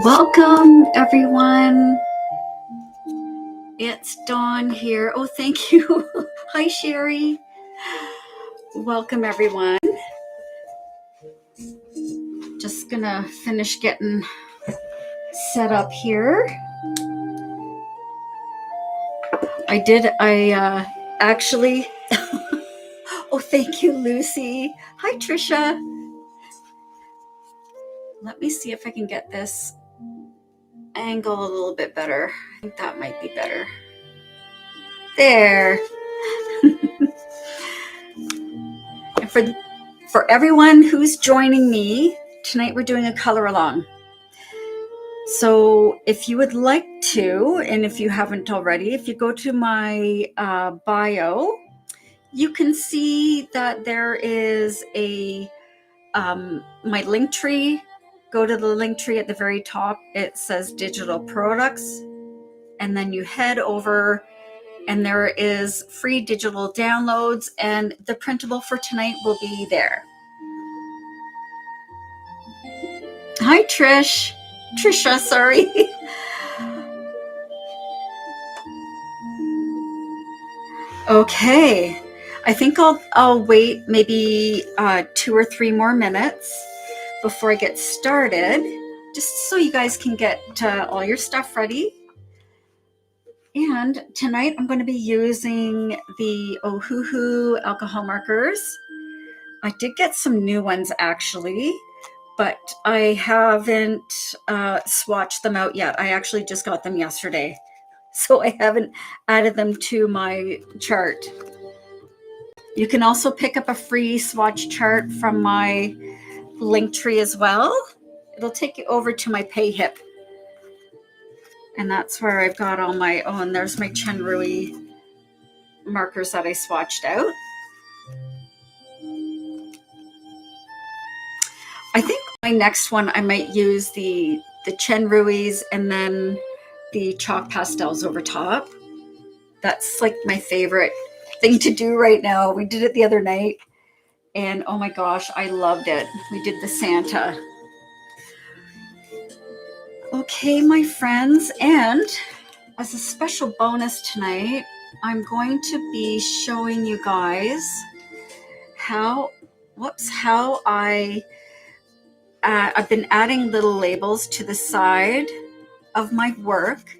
Welcome, everyone. It's Dawn here. Oh, thank you. Hi, Sherry. Welcome, everyone. Just gonna finish getting set up here. I actually, oh, thank you, Lucy. Hi, Trisha. Let me see if I can get this angle a little bit better. I think that might be better. There. And for everyone who's joining me, tonight we're doing a color along. So if you would like to, and if you haven't already, if you go to my bio, you can see that there is my link tree. Go to the link tree at the very top. It says digital products. And then you head over and there is free digital downloads, and the printable for tonight will be there. Hi, Trisha, sorry. Okay, I think I'll wait maybe 2 or 3 more minutes before I get started, just so you guys can get all your stuff ready. And tonight I'm going to be using the Ohuhu alcohol markers. I did get some new ones actually, but I haven't swatched them out yet. I actually just got them yesterday, so I haven't added them to my chart. You can also pick up a free swatch chart from my link tree as well. It'll take you over to my pay hip. And that's where I've got all my, oh, and there's my Chenrui markers that I swatched out. I think my next one, I might use the Chenruis and then the chalk pastels over top. That's like my favorite thing to do right now. We did it the other night and oh my gosh, I loved it. We did the Santa. Okay, my friends, and as a special bonus tonight, I'm going to be showing you guys how I've been adding little labels to the side of my work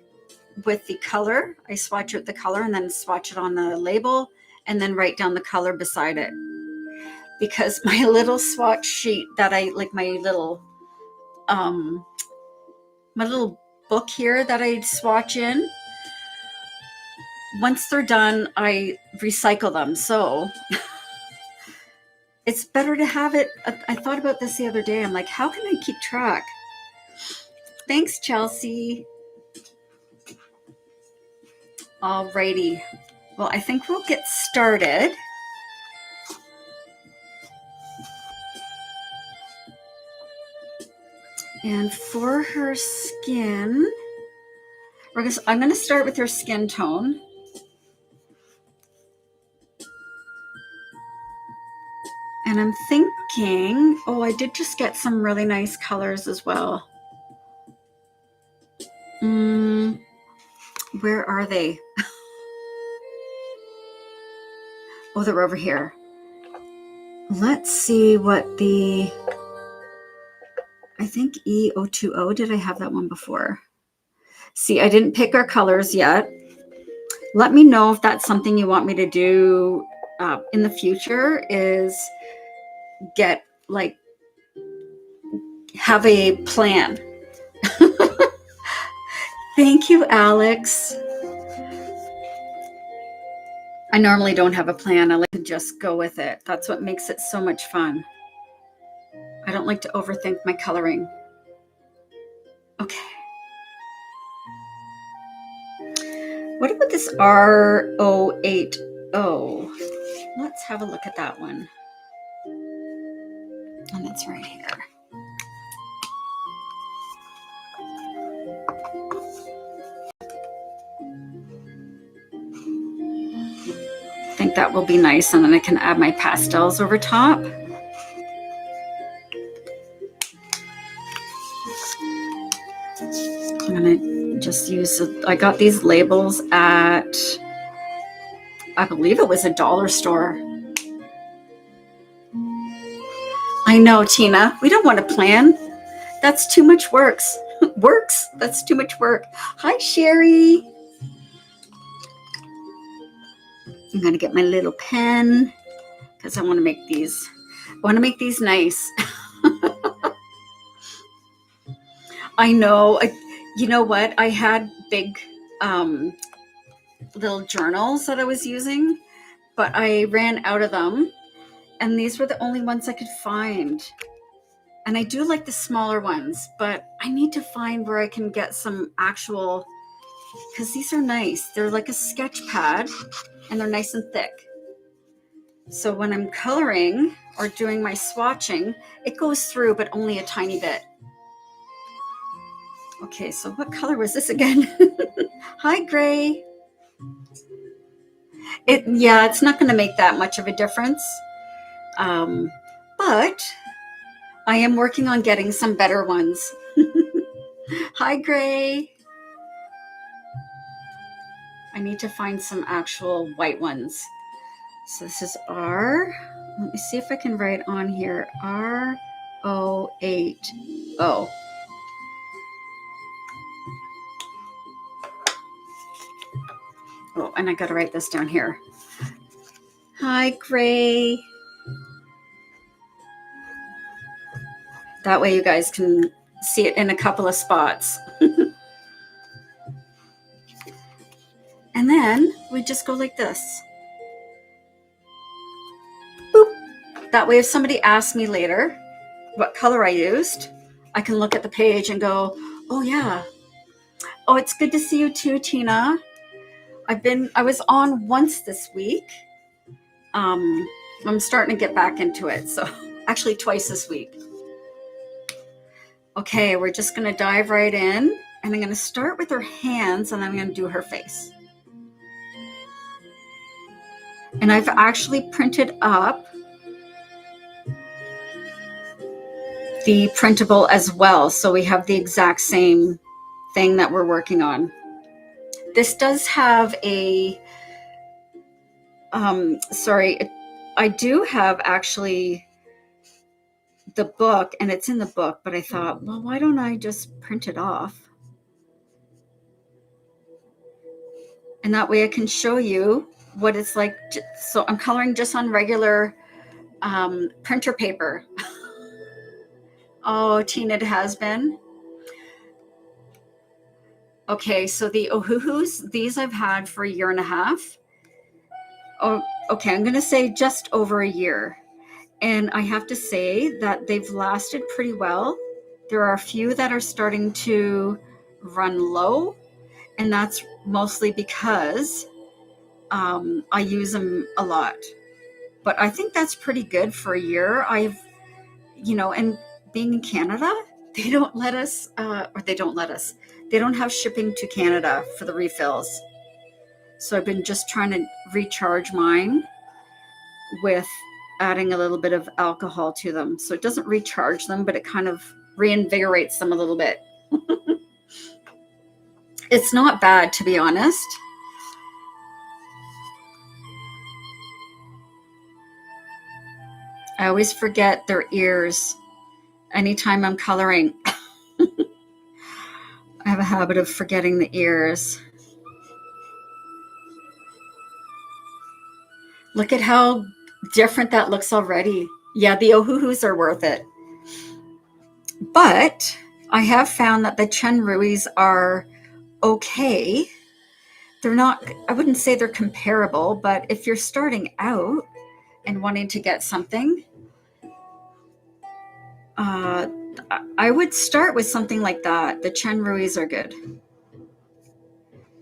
with the color. I swatch out the color and then swatch it on the label and then write down the color beside it. Because my little swatch sheet that I like, my little book here that I swatch in, once they're done, I recycle them. So it's better to have it. I thought about this the other day. I'm like, how can I keep track? Thanks, Chelsea. Alrighty. Well, I think we'll get started. And for her skin, I'm going to start with her skin tone. And I'm thinking, oh, I did just get some really nice colors as well. Where are they? Oh, they're over here. Let's see what I think E020, did I have that one before? See, I didn't pick our colors yet. Let me know if that's something you want me to do in the future, is have a plan. Thank you, Alex. I normally don't have a plan. I like to just go with it. That's what makes it so much fun. I don't like to overthink my coloring. Okay. What about this R080? Let's have a look at that one. And it's right here. I think that will be nice, and then I can add my pastels over top. I got these labels at, I believe it was a dollar store. I know, Tina, we don't want to plan. That's too much works. That's too much work. Hi, Sherry. I'm going to get my little pen because I want to make these. I want to make these nice. I know. You know what? I had big little journals that I was using, but I ran out of them. And these were the only ones I could find. And I do like the smaller ones, but I need to find where I can get some actual, because these are nice. They're like a sketch pad and they're nice and thick. So when I'm coloring or doing my swatching, it goes through, but only a tiny bit. Okay, so what color was this again? Hi, Gray. It's not going to make that much of a difference. But I am working on getting some better ones. Hi, Gray. I need to find some actual white ones. So this is R. Let me see if I can write on here. R08O. Oh, and I got to write this down here. Hi, Gray. That way you guys can see it in a couple of spots. And then we just go like this. Boop. That way if somebody asks me later what color I used, I can look at the page and go, oh yeah. Oh, it's good to see you too, Tina. I was on once this week. I'm starting to get back into it. So actually twice this week. Okay, we're just going to dive right in, and I'm going to start with her hands, and I'm going to do her face. And I've actually printed up the printable as well, so we have the exact same thing that we're working on. This does have a, I do have actually the book, and it's in the book, but I thought, well, why don't I just print it off? And that way I can show you what it's like. So I'm coloring just on regular printer paper. Oh, Tina, it has been. Okay, so the Ohuhus, these I've had for a year and a half. Oh, okay, I'm going to say just over a year. And I have to say that they've lasted pretty well. There are a few that are starting to run low, and that's mostly because I use them a lot. But I think that's pretty good for a year. And being in Canada, they don't have shipping to Canada for the refills. So I've been just trying to recharge mine with adding a little bit of alcohol to them. So it doesn't recharge them, but it kind of reinvigorates them a little bit. It's not bad, to be honest. I always forget their ears anytime I'm coloring. I have a habit of forgetting the ears. Look at how different that looks already. Yeah, the Ohuhus are worth it. But I have found that the Chunruis are okay. They're not, I wouldn't say they're comparable, but if you're starting out and wanting to get something, I would start with something like that. The Chunruis are good.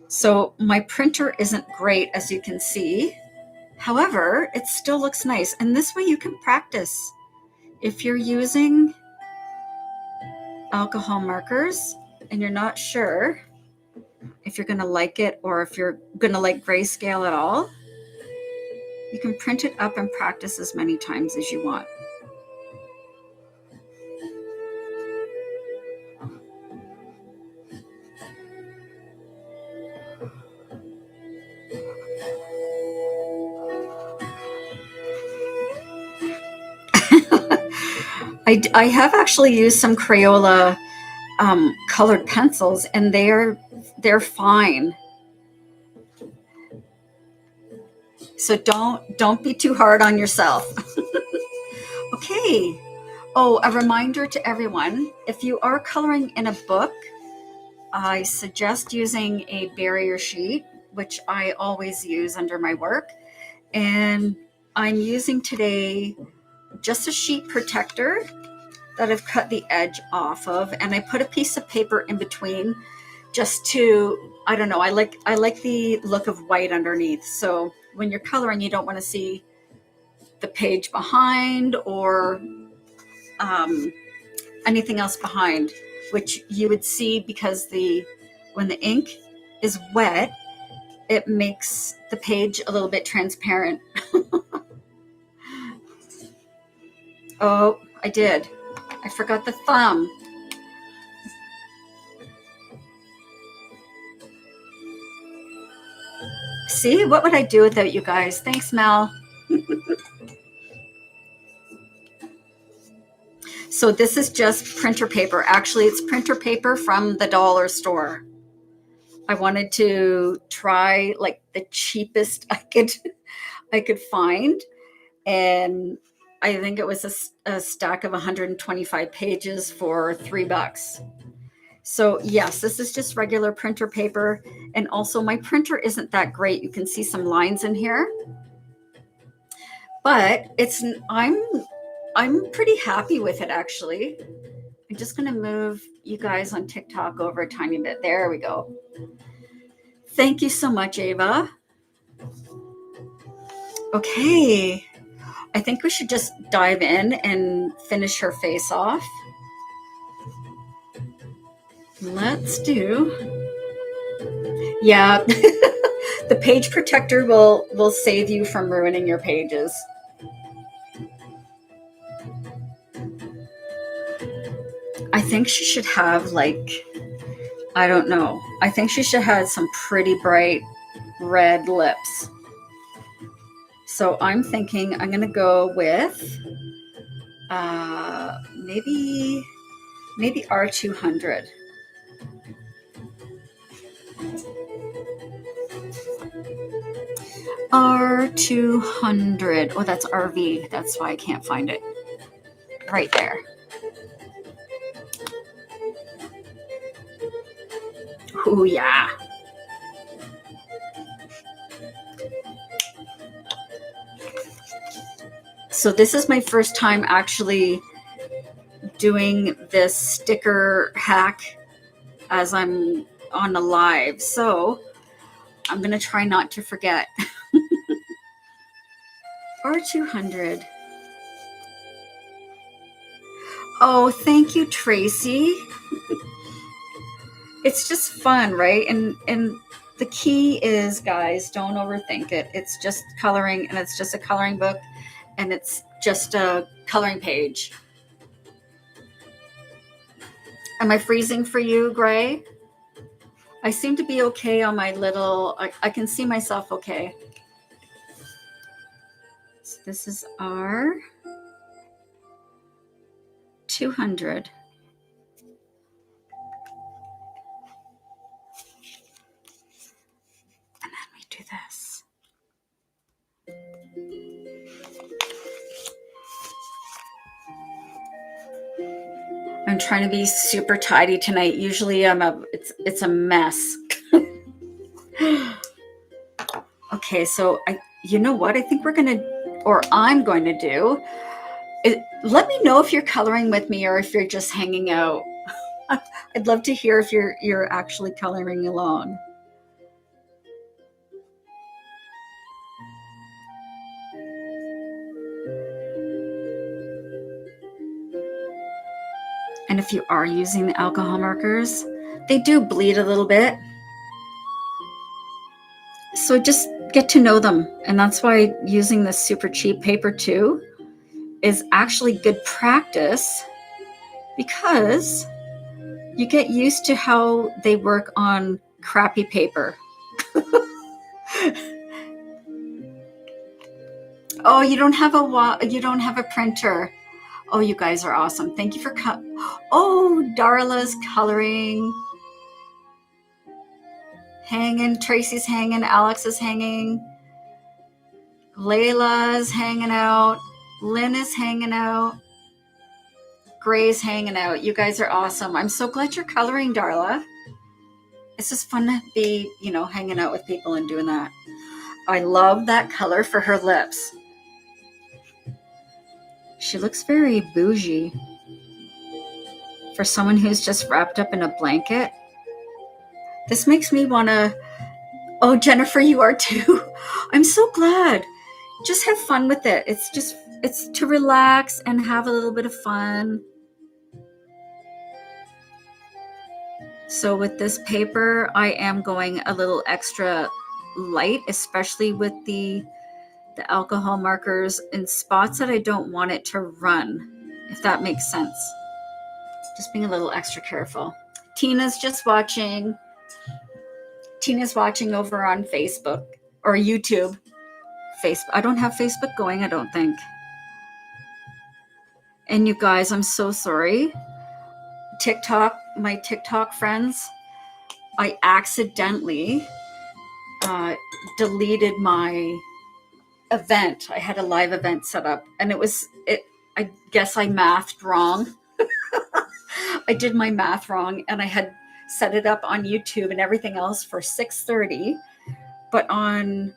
So my printer isn't great, as you can see. However, it still looks nice. And this way you can practice. If you're using alcohol markers and you're not sure if you're going to like it or if you're going to like Greyscale at all, you can print it up and practice as many times as you want. I have actually used some Crayola colored pencils, and they're fine. So don't be too hard on yourself. Okay. Oh, a reminder to everyone, if you are coloring in a book, I suggest using a barrier sheet, which I always use under my work. And I'm using today just a sheet protector that I've cut the edge off of, and I put a piece of paper in between just to, I don't know, I like the look of white underneath. So when you're coloring, you don't want to see the page behind or anything else behind, which you would see because when the ink is wet, it makes the page a little bit transparent. Oh, I did. I forgot the thumb. See, what would I do without you guys? Thanks, Mel. So this is just printer paper. Actually, it's printer paper from the dollar store. I wanted to try like the cheapest I could find, and I think it was a stack of 125 pages for $3. So yes, this is just regular printer paper, and also my printer isn't that great. You can see some lines in here, but I'm pretty happy with it actually. I'm just going to move you guys on TikTok over a tiny bit. There we go. Thank you so much, Ava. Okay. I think we should just dive in and finish her face off. Let's do. Yeah. The page protector will save you from ruining your pages. I think she should have I don't know. I think she should have some pretty bright red lips. So I'm thinking I'm going to go with maybe R200. R200. Oh, that's RV. That's why I can't find it. Right there. Oh, yeah. So this is my first time actually doing this sticker hack as I'm on the live. So I'm going to try not to forget. R200. Oh, thank you, Tracy. It's just fun, right? And the key is, guys, don't overthink it. It's just coloring, and it's just a coloring book, and it's just a coloring page. Am I freezing for you, Gray? I seem to be okay on my little, I can see myself okay. So this is R200. And then we do this. I'm trying to be super tidy tonight. Usually it's a mess. Okay, so you know what? I think I'm going to do. Let me know if you're coloring with me or if you're just hanging out. I'd love to hear if you're actually coloring alone. And if you are using the alcohol markers, they do bleed a little bit. So just get to know them. And that's why using this super cheap paper too is actually good practice, because you get used to how they work on crappy paper. Oh, you don't have a printer. Oh, you guys are awesome. Thank you for oh, Darla's coloring. Hanging. Tracy's hanging. Alex is hanging. Layla's hanging out. Lynn is hanging out. Gray's hanging out. You guys are awesome. I'm so glad you're coloring, Darla. It's just fun to be, hanging out with people and doing that. I love that color for her lips. She looks very bougie for someone who's just wrapped up in a blanket. This makes me want to... Oh, Jennifer, you are too. I'm so glad. Just have fun with it. It's to relax and have a little bit of fun. So with this paper, I am going a little extra light, especially with the alcohol markers in spots that I don't want it to run, if that makes sense. Just being a little extra careful. Tina's just watching. Tina's watching over on Facebook or YouTube. Facebook. I don't have Facebook going, I don't think. And you guys, I'm so sorry. TikTok, my TikTok friends, I accidentally deleted my event. I had a live event set up, and I guess I mathed wrong. I did my math wrong, and I had set it up on YouTube and everything else for 6:30, but on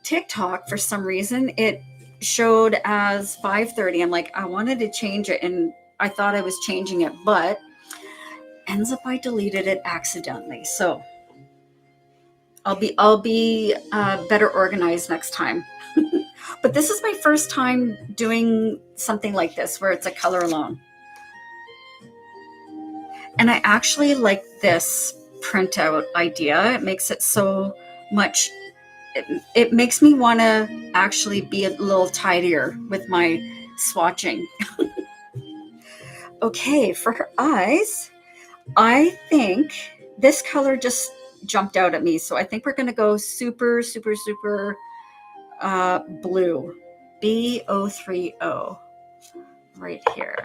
TikTok, for some reason, it showed as 5:30. I'm like, I wanted to change it, and I thought I was changing it, but ends up I deleted it accidentally. So I'll be better organized next time. But this is my first time doing something like this, where it's a color alone. And I actually like this printout idea. It makes it so much, it makes me want to actually be a little tidier with my swatching. Okay, for her eyes, I think this color just jumped out at me. So I think we're going to go super, super, super blue. B030 right here.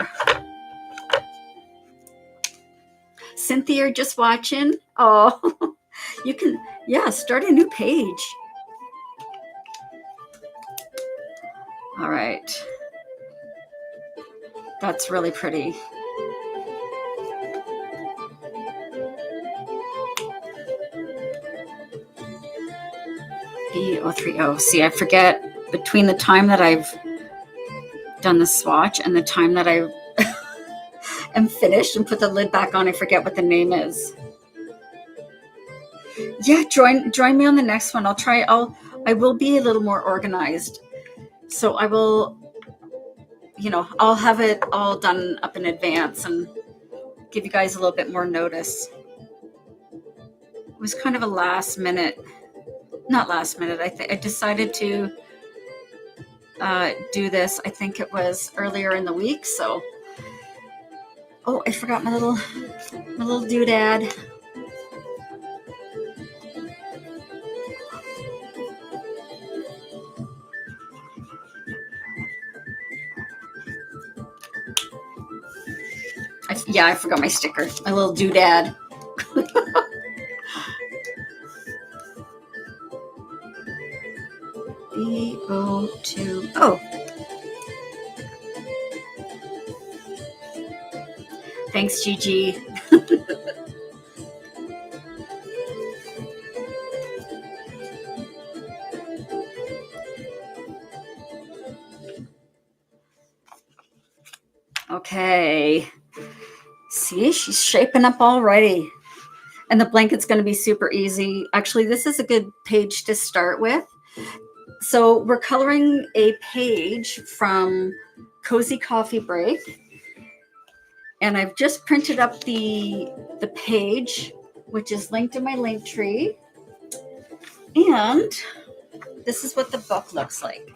Cynthia, just watching. Oh, you can, start a new page. All right. That's really pretty. B030. See, I forget between the time that I've done the swatch and the time that I am finished and put the lid back on, I forget what the name is. Yeah, join me on the next one. I will be a little more organized. So I will, I'll have it all done up in advance and give you guys a little bit more notice. It was kind of a not last minute. I decided to do this. I think it was earlier in the week. So, oh, I forgot my little doodad. I forgot my sticker. My little doodad. B020. Thanks, Gigi. Okay. See, she's shaping up already. And the blanket's going to be super easy. Actually, this is a good page to start with. So we're coloring a page from Cozy Coffee Break. And I've just printed up the page, which is linked in my link tree. And this is what the book looks like.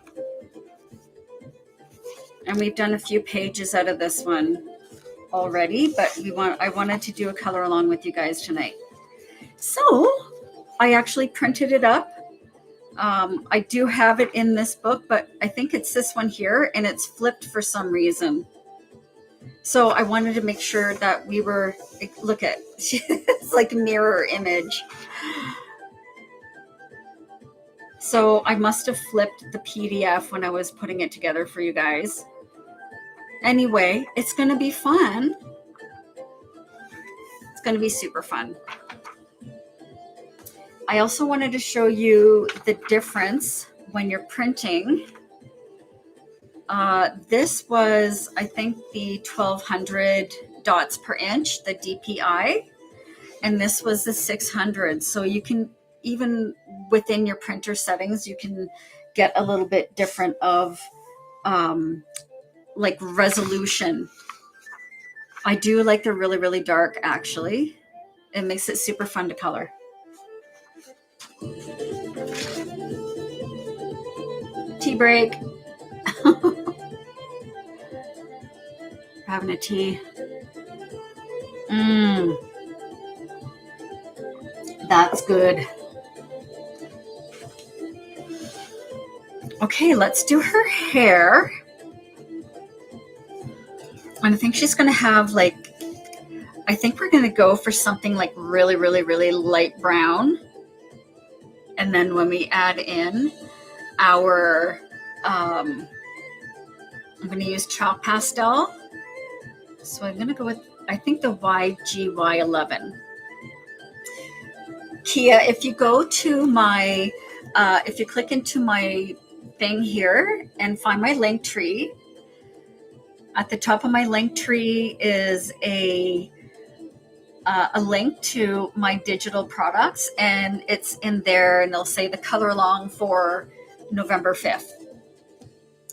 And we've done a few pages out of this one already, but I wanted to do a color along with you guys tonight. So I actually printed it up. I do have it in this book, but I think it's this one here, and it's flipped for some reason. So I wanted to make sure that we were, look at, it's like a mirror image. So I must have flipped the PDF when I was putting it together for you guys. Anyway, it's going to be fun. It's going to be super fun. I also wanted to show you the difference when you're printing. This was, I think, the 1200 dots per inch, the DPI, and this was the 600. So you can, even within your printer settings, you can get a little bit different of like resolution. I do like the really, really dark, actually. It makes it super fun to color. Tea break. Having a tea. That's good. Okay, let's do her hair. And I think she's going to have like, I think we're going to go for something like really, really, really light brown. And then when we add in our, I'm going to use chalk pastel. So I'm going to go with, I think, the YGY11. Kia, if you go to my, if you click into my thing here and find my link tree, at the top of my link tree is a link to my digital products, and it's in there, and they'll say the color along for November 5th.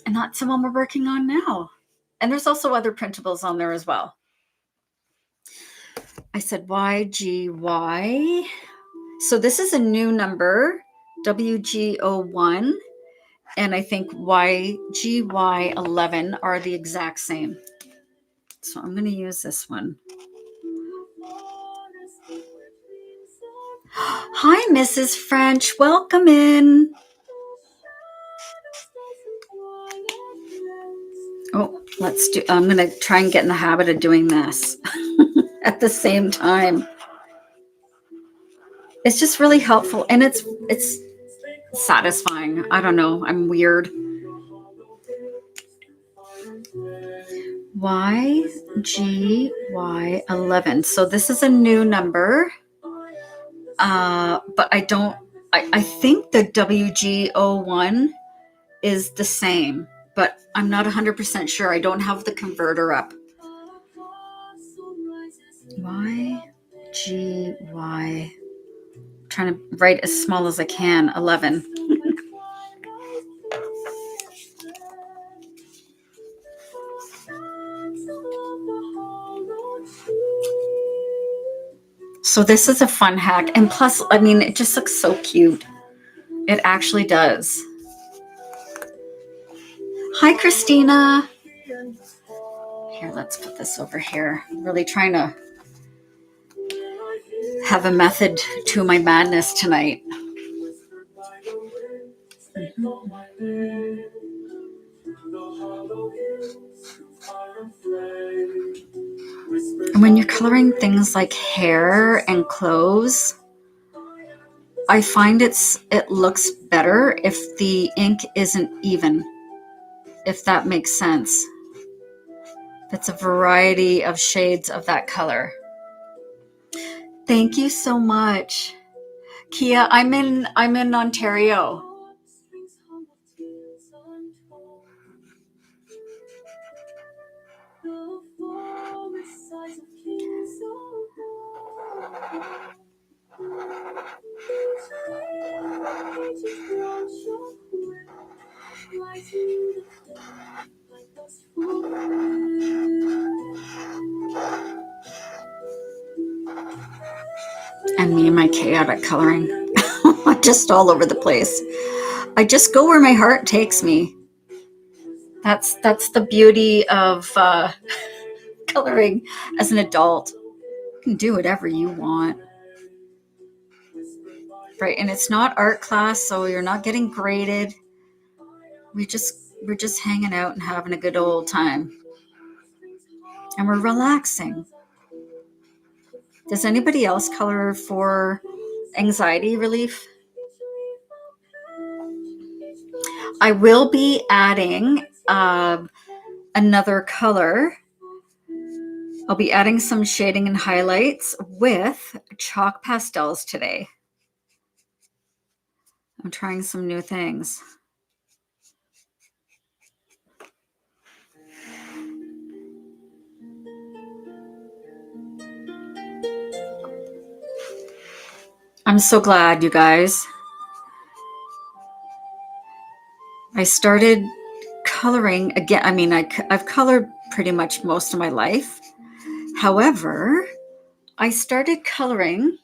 And that's the one we're working on now. And there's also other printables on there as well. I said YGY. So this is a new number, WGO1, and I think YGY11 are the exact same. So I'm going to use this one. Hi, Mrs. French. Welcome in. Oh, I'm going to try and get in the habit of doing this at the same time. It's just really helpful, and it's satisfying. I don't know. I'm weird. YGY11. So this is a new number. But I think the WGO1 is the same, but I'm not 100% sure. I don't have the converter up. YGY. Trying to write as small as I can. 11. So this is a fun hack. And plus, I mean, it just looks so cute. It actually does. Hi, Christina. Here, let's put this over here. I'm really trying to have a method to my madness tonight. And when you're coloring things like hair and clothes, I find it looks better if the ink isn't even, if that makes sense. It's a variety of shades of that color. Thank you so much. Kia, I'm in Ontario. And me and my chaotic coloring. Just all over the place. I just go where my heart takes me. That's the beauty of coloring as an adult. You can do whatever you want. Right, and it's not art class, so you're not getting graded. We're just hanging out and having a good old time. and we're relaxing. Does anybody else color for anxiety relief? I will be adding another color. I'll be adding some shading and highlights with chalk pastels today. I'm trying some new things. I'm so glad, you guys. I started coloring again. I mean, I've colored pretty much most of my life. However, I started coloring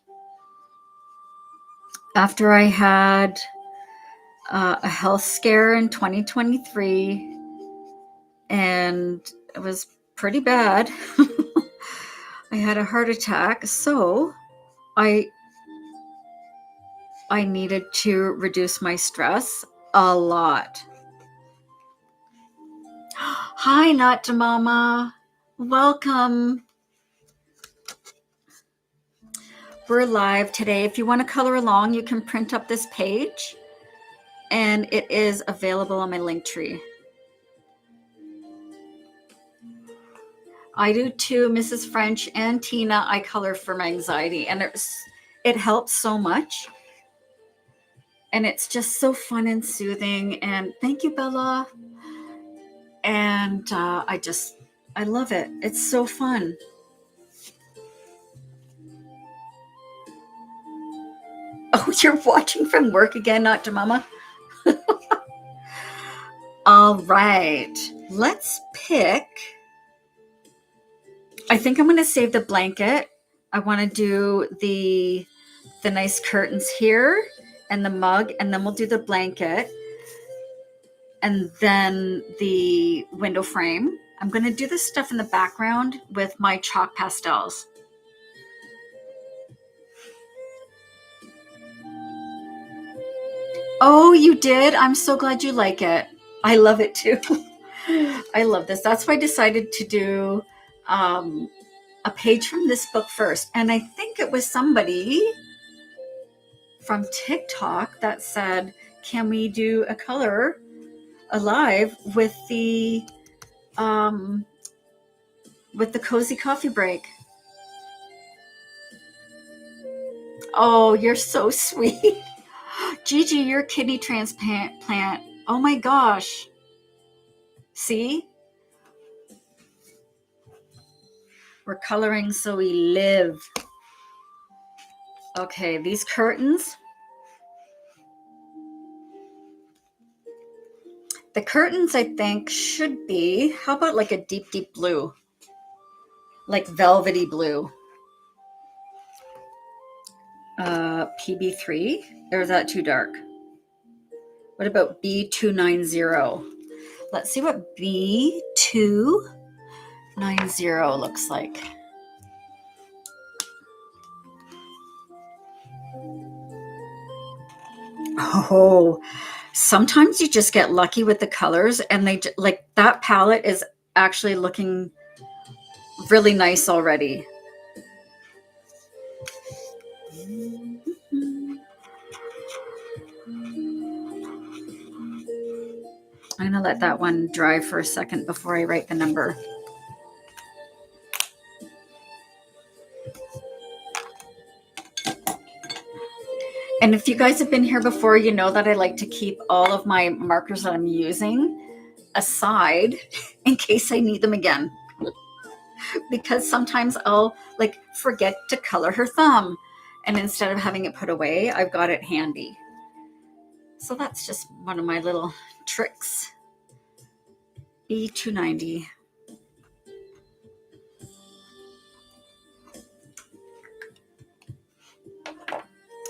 after I had a health scare in 2023, and it was pretty bad. I had a heart attack, so I needed to reduce my stress a lot. Hi, Not Mama. Welcome. We're live today. If you want to color along, you can print up this page, and it is available on my Linktree. I do too, Mrs. French and Tina. I color for my anxiety, and it helps so much. And it's just so fun and soothing. And thank you, Bella. And I love it. It's so fun. Oh, you're watching from work again, Not to Mama? All right. Let's pick. I think I'm going to save the blanket. I want to do the nice curtains here and the mug, and then we'll do the blanket and then the window frame. I'm going to do this stuff in the background with my chalk pastels. Oh, you did? I'm so glad you like it. I love it too. I love this. That's why I decided to do a page from this book first. And I think it was somebody from TikTok that said, can we do a color alive with the cozy coffee break? Oh, you're so sweet. Gigi, your kidney transplant. Oh my gosh. See? We're coloring so we live. Okay, these curtains. The curtains, I think, should be, how about like a deep, deep blue? Like velvety blue. PB3? Or is that too dark? What about B290? Let's see what B290 looks like. Oh, sometimes you just get lucky with the colors, and they like that palette is actually looking really nice already. I'm gonna let that one dry for a second before I write the number. And if you guys have been here before, you know that I like to keep all of my markers that I'm using aside in case I need them again. Because sometimes I'll like forget to color her thumb. And instead of having it put away, I've got it handy. So that's just one of my little tricks. B290.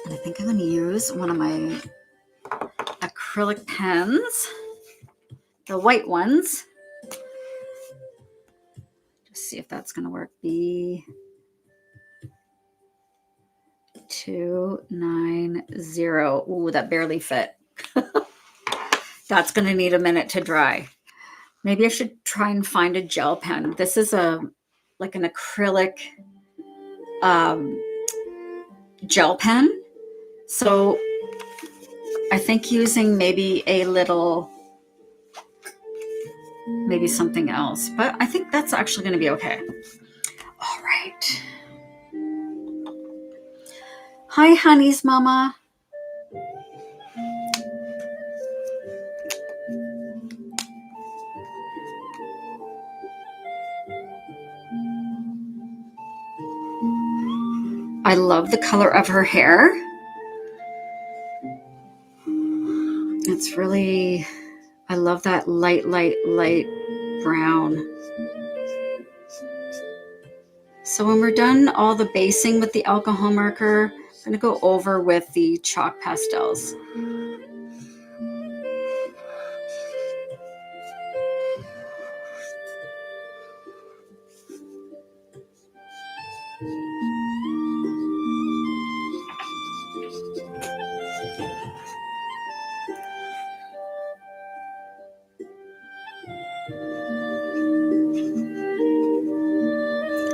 And I think I'm going to use one of my acrylic pens, the white ones. Just see if that's going to work. B290. Ooh, that barely fit. That's going to need a minute to dry. Maybe I should try and find a gel pen. This is a like an acrylic gel pen. So I think using maybe maybe something else, but I think that's actually going to be okay. All right. Hi, honeys, mama. I love the color of her hair. It's really, I love that light brown. So when we're done all the basing with the alcohol marker, I'm going to go over with the chalk pastels.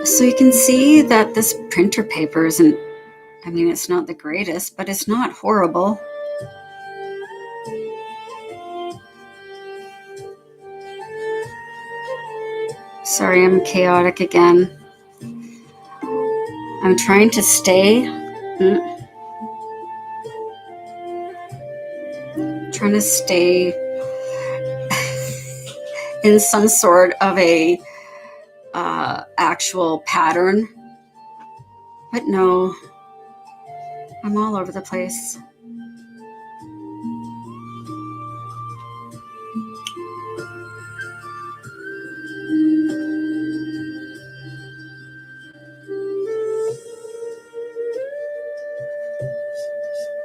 So you can see that this printer paper isn't, I mean, it's not the greatest, but it's not horrible. Sorry, I'm chaotic again. I'm trying to stay in some sort of a actual pattern, but no, I'm all over the place.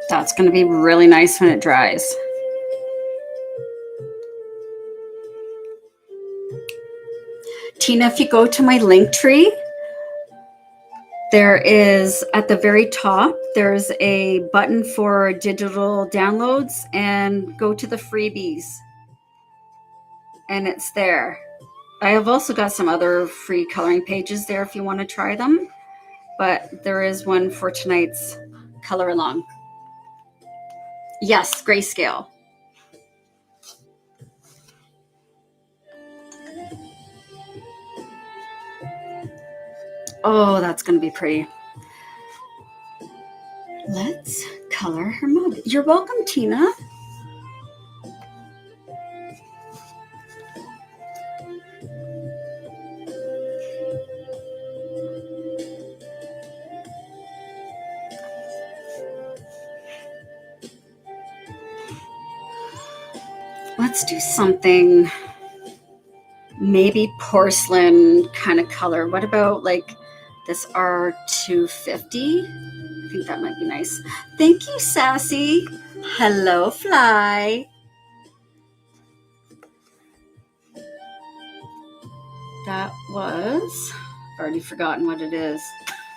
That's going to be really nice when it dries. Tina, if you go to my link tree, there is at the very top, there's a button for digital downloads, and go to the freebies. And it's there. I have also got some other free coloring pages there if you want to try them. But there is one for tonight's color along. Yes, Greyscale. Oh, that's going to be pretty. Let's color her mug. You're welcome, Tina. Let's do something maybe porcelain kind of color. What about like this R250? I think that might be nice. Thank you, Sassy. Hello, Fly. That was, I've already forgotten what it is.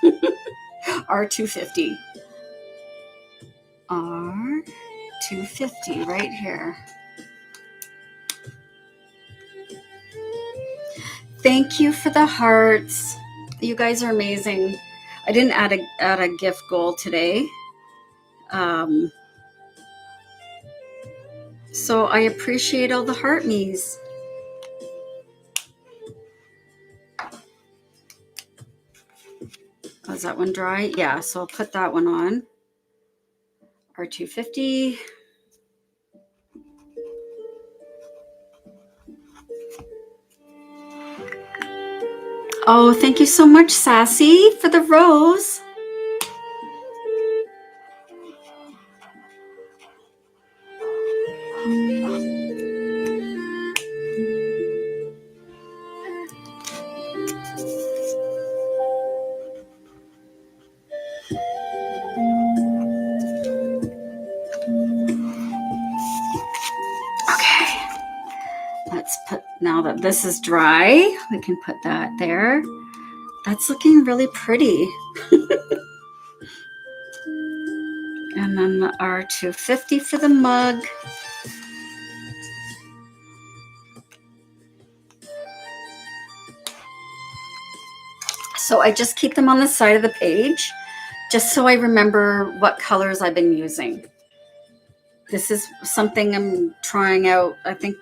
R250. R250 right here. Thank you for the hearts. You guys are amazing. I didn't add a gift goal today. So I appreciate all the heart me's. Oh, is that one dry? Yeah, so I'll put that one on. R250. Oh, thank you so much, Sassy, for the rose. Okay, let's put, now that this is dry, we can put that there. That's looking really pretty. And then the R250 for the mug. So I just keep them on the side of the page, just so I remember what colors I've been using. This is something I'm trying out. I think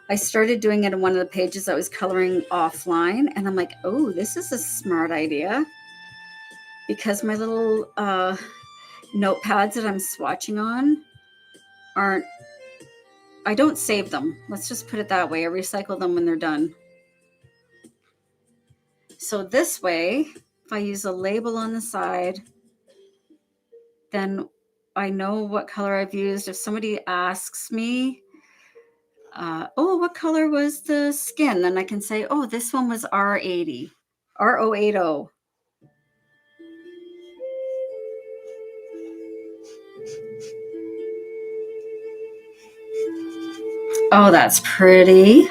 I started doing it in one of the pages I was coloring offline, and I'm like, oh, this is a smart idea, because my little notepads that I'm swatching on aren't, I don't save them. Let's just put it that way. I recycle them when they're done. So this way, if I use a label on the side, then I know what color I've used. If somebody asks me, oh, what color was the skin? Then I can say, oh, this one was R80, R080. Oh, that's pretty.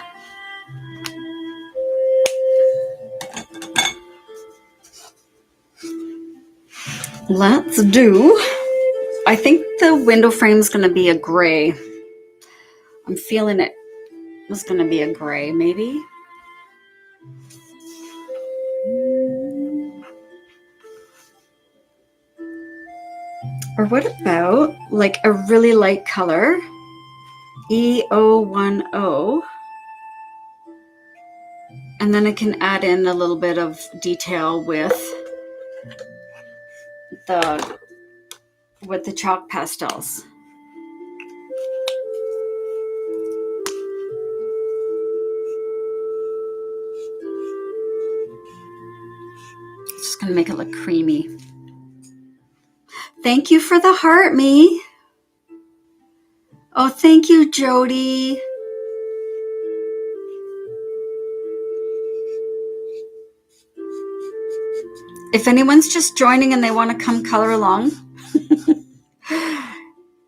Let's do, I think the window frame is going to be a gray. I'm feeling it was going to be a gray, maybe. Or what about like a really light color, E010, and then I can add in a little bit of detail with the chalk pastels. It's just going to make it look creamy. Thank you for the heart, me. Oh, thank you, Jody. If anyone's just joining and they want to come color along,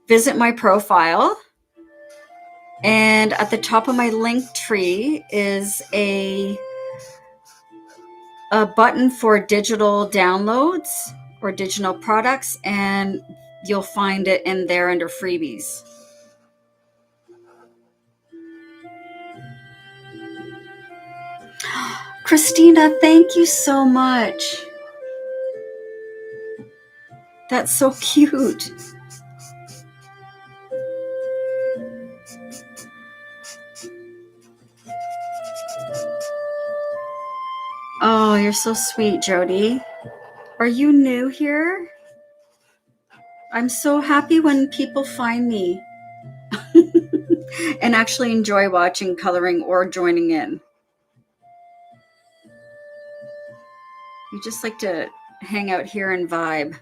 visit my profile. And at the top of my link tree is a button for digital downloads or digital products, and you'll find it in there under freebies. Christina, thank you so much. That's so cute. Oh, you're so sweet, Jody. Are you new here? I'm so happy when people find me and actually enjoy watching coloring or joining in. You just like to hang out here and vibe.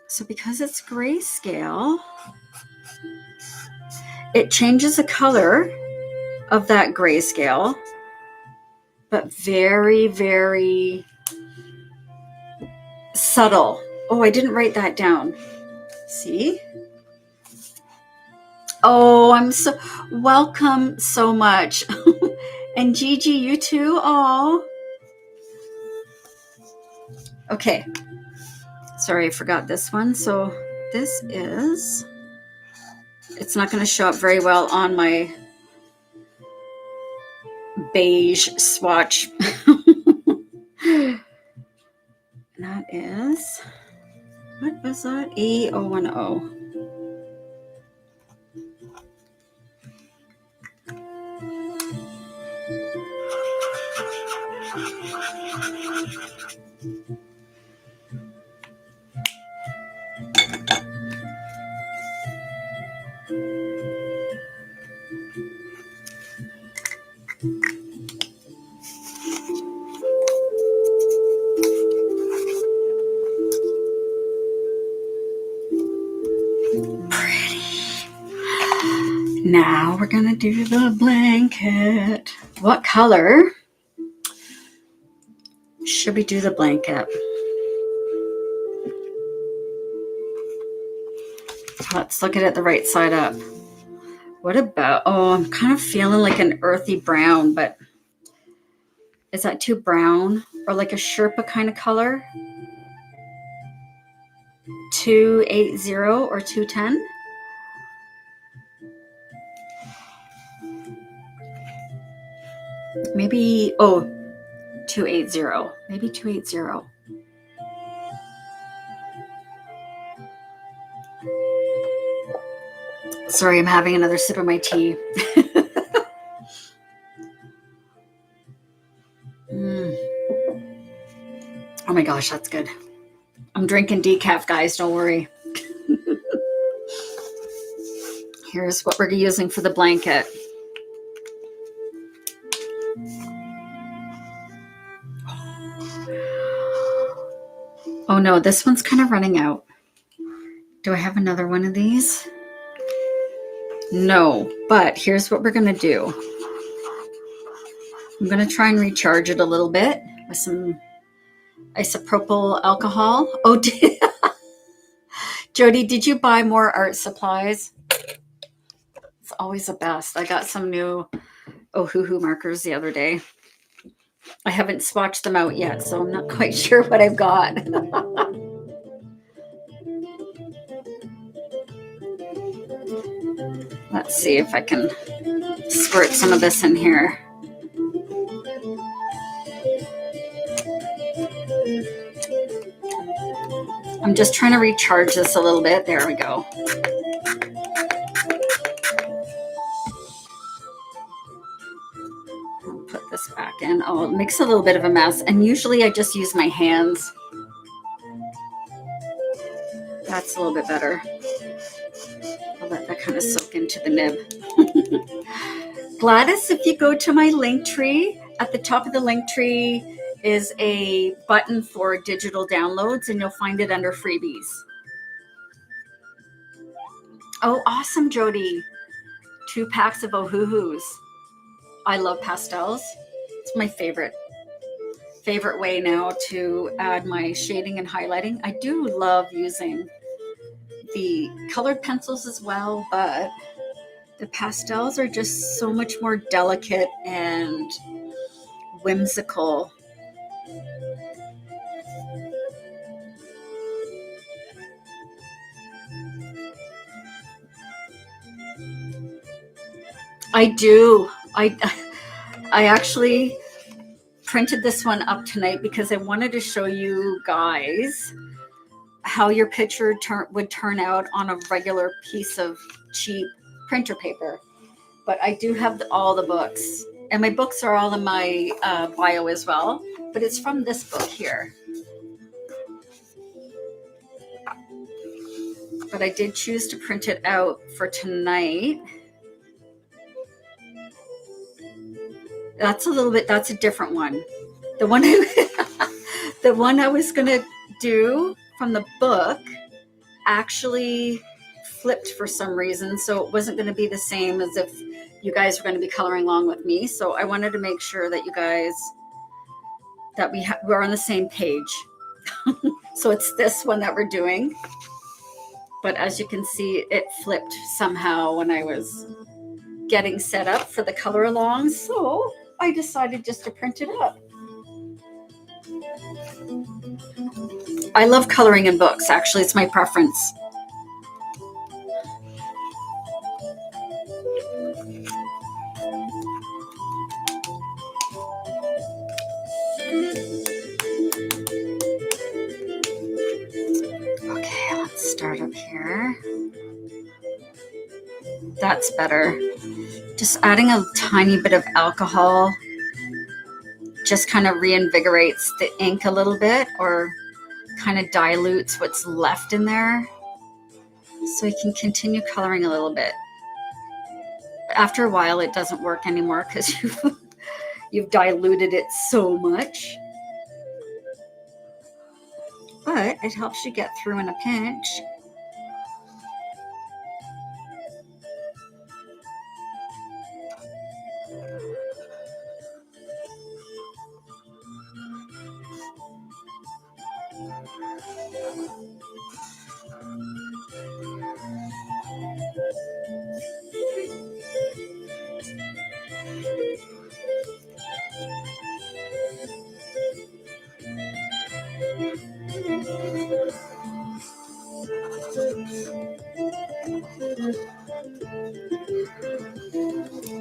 So because it's grayscale, it changes the color of that grayscale, but very, very subtle. Oh, I didn't write that down. See? Oh, I'm so welcome so much. And Gigi, you too. Oh. Okay. Sorry, I forgot this one. So this is, it's not going to show up very well on my beige swatch. That is, what was that? E010. Now we're going to do the blanket. What color should we do the blanket? Let's look at it the right side up. What about, oh, I'm kind of feeling like an earthy brown, but is that too brown? Or like a Sherpa kind of color? 280 or 210? Maybe, 280. Maybe 280. Sorry, I'm having another sip of my tea. Oh my gosh, that's good. I'm drinking decaf, guys. Don't worry. Here's what we're using for the blanket. Oh no, this one's kind of running out. Do I have another one of these? No, but here's what we're going to do. I'm going to try and recharge it a little bit with some isopropyl alcohol. Oh, Jody, did you buy more art supplies? It's always the best. I got some new Ohuhu markers the other day. I haven't swatched them out yet, so I'm not quite sure what I've got. Let's see if I can squirt some of this in here. I'm just trying to recharge this a little bit. There we go. I'll put this back in. Oh, it makes a little bit of a mess. And usually I just use my hands. That's a little bit better. I'll let that kind of soak into the nib. Gladys, if you go to my link tree, at the top of the link tree is a button for digital downloads, and you'll find it under freebies. Oh, awesome, Jody. 2 packs of Ohuhus. I love pastels. It's my favorite way now to add my shading and highlighting. I do love using the colored pencils as well, but the pastels are just so much more delicate and whimsical. I do. I actually printed this one up tonight because I wanted to show you guys how your picture would turn out on a regular piece of cheap printer paper. But I do have all the books, and my books are all in my bio as well, but it's from this book here. But I did choose to print it out for tonight. That's a different one. The one the one I was going to do from the book actually flipped for some reason, so it wasn't going to be the same as if you guys were going to be coloring along with me. So I wanted to make sure that you guys, that we're on the same page. So it's this one that we're doing. But as you can see, it flipped somehow when I was getting set up for the color along. So I decided just to print it up. I love coloring in books. Actually, it's my preference. Okay, let's start up here. That's better. Just adding a tiny bit of alcohol just kind of reinvigorates the ink a little bit, or kind of dilutes what's left in there, so you can continue coloring a little bit. After a while, it doesn't work anymore because you've diluted it so much, but it helps you get through in a pinch.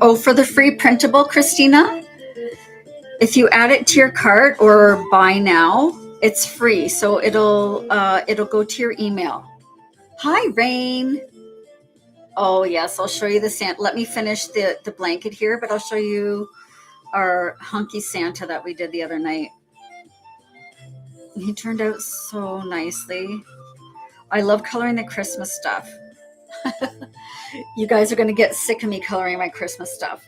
Oh, for the free printable, Christina, If you add it to your cart or buy now, it's free. So it'll go to your email. Hi, Rain. Oh yes, I'll show you the Santa. Let me finish the blanket here, but I'll show you our hunky Santa that we did the other night. He turned out so nicely. I love coloring the Christmas stuff. You guys are going to get sick of me coloring my Christmas stuff.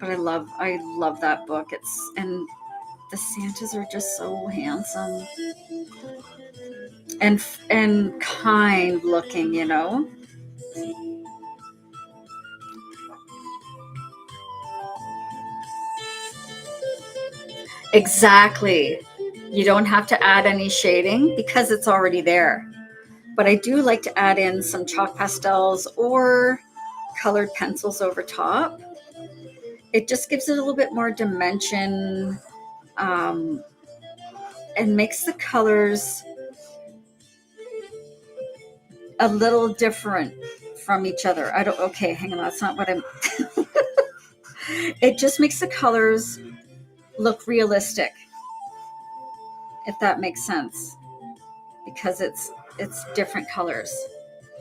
But I love that book. And the Santas are just so handsome and kind looking, you know. Exactly. You don't have to add any shading because it's already there. But I do like to add in some chalk pastels or colored pencils over top. It just gives it a little bit more dimension, and makes the colors a little different from each other. Okay, hang on, that's not what I'm, it just makes the colors look realistic, if that makes sense, because it's different colors.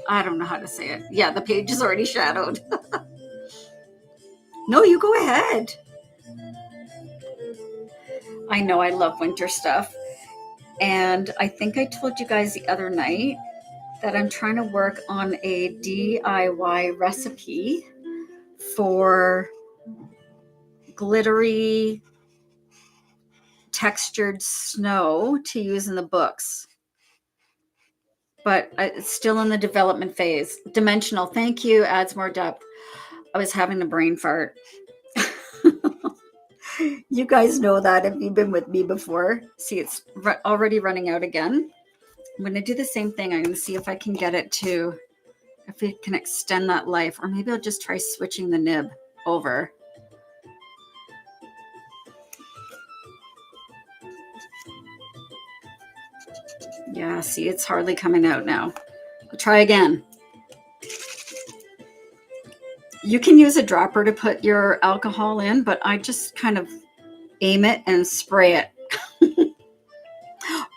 I don't know how to say it. Yeah, the page is already shadowed. No, you go ahead. I know I love winter stuff. And I think I told you guys the other night that I'm trying to work on a DIY recipe for glittery textured snow to use in the books. But it's still in the development phase. Dimensional, thank you, adds more depth. I was having a brain fart. You guys know that if you've been with me before. See, it's already running out again. I'm going to do the same thing. I'm going to see if I can get it to, if we can extend that life, or maybe I'll just try switching the nib over. Yeah, see, it's hardly coming out now. I'll try again. You can use a dropper to put your alcohol in, but I just kind of aim it and spray it.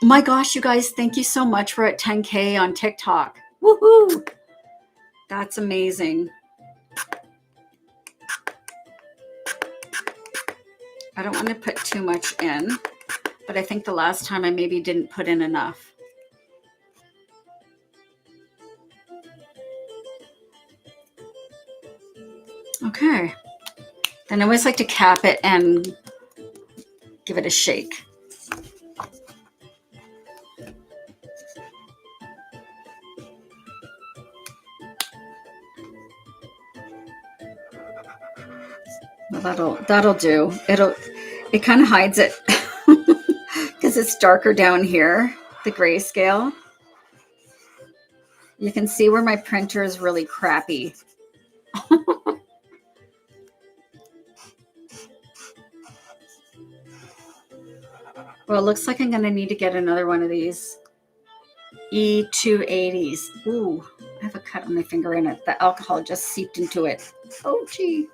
My gosh, you guys, thank you so much. We're at 10K on TikTok. Woohoo! That's amazing. I don't want to put too much in, but I think the last time I maybe didn't put in enough. Okay. Then I always like to cap it and give it a shake. Well, that'll do. It kind of hides it because it's darker down here, the grayscale. You can see where my printer is really crappy. Well, it looks like I'm going to need to get another one of these E280s. Ooh, I have a cut on my finger in it. The alcohol just seeped into it. Oh, gee.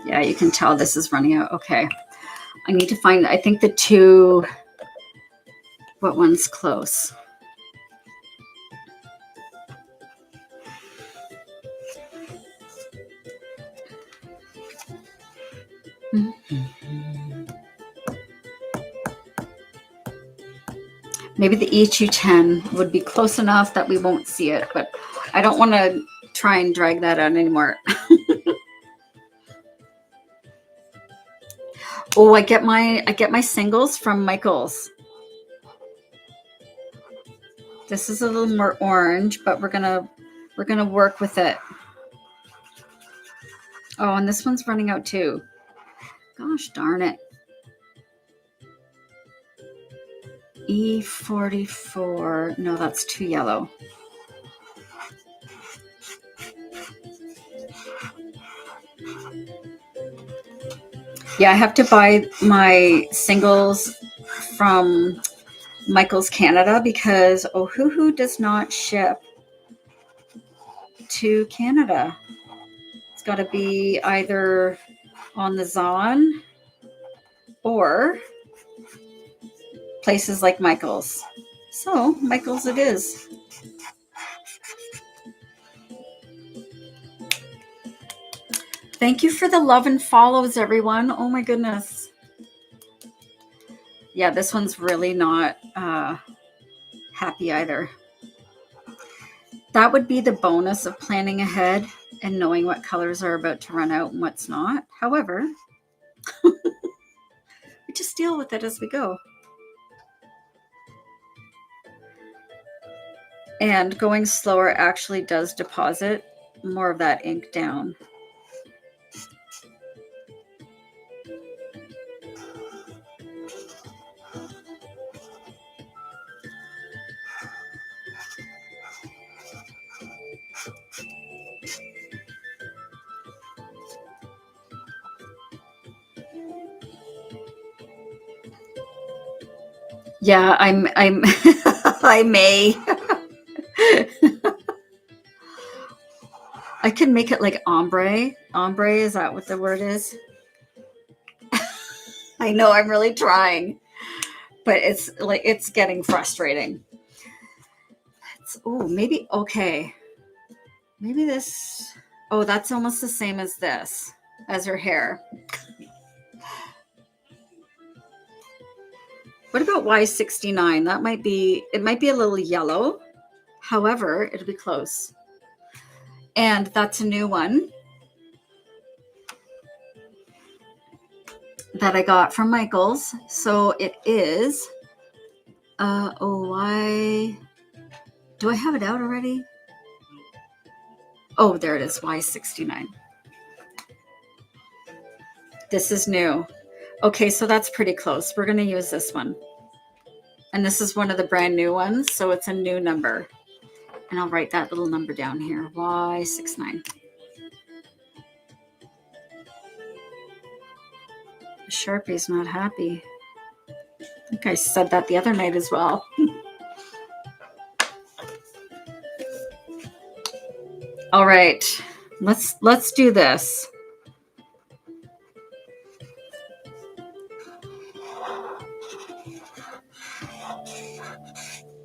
Yeah, you can tell this is running out. Okay. I need to find, I think the two, what one's close? Maybe the E210 would be close enough that we won't see it, but I don't want to try and drag that out anymore. Oh, I get my singles from Michael's. This is a little more orange, but we're gonna work with it. Oh, and this one's running out too. Gosh darn it. E44. No, that's too yellow. Yeah, I have to buy my singles from Michael's Canada because Ohuhu does not ship to Canada. It's got to be either on the Zon or places like Michael's. So Michael's it is. Thank you for the love and follows, everyone. Oh my goodness. Yeah, this one's really not happy either. That would be the bonus of planning ahead and knowing what colors are about to run out and what's not. However, we just deal with it as we go. And going slower actually does deposit more of that ink down. Yeah, I'm I may. I could make it like ombre. Ombre, is that what the word is? I know I'm really trying, but it's getting frustrating. Maybe okay. Maybe this. Oh, that's almost the same as this, as her hair. What about Y69? That might be, it might be a little yellow. However, it'll be close. And that's a new one that I got from Michael's. So it is, Y. Do I have it out already? Oh, there it is, Y69. This is new. Okay, so that's pretty close. We're going to use this one. And this is one of the brand new ones, so it's a new number. And I'll write that little number down here, Y69. Sharpie's not happy. I think I said that the other night as well. All right, let's do this.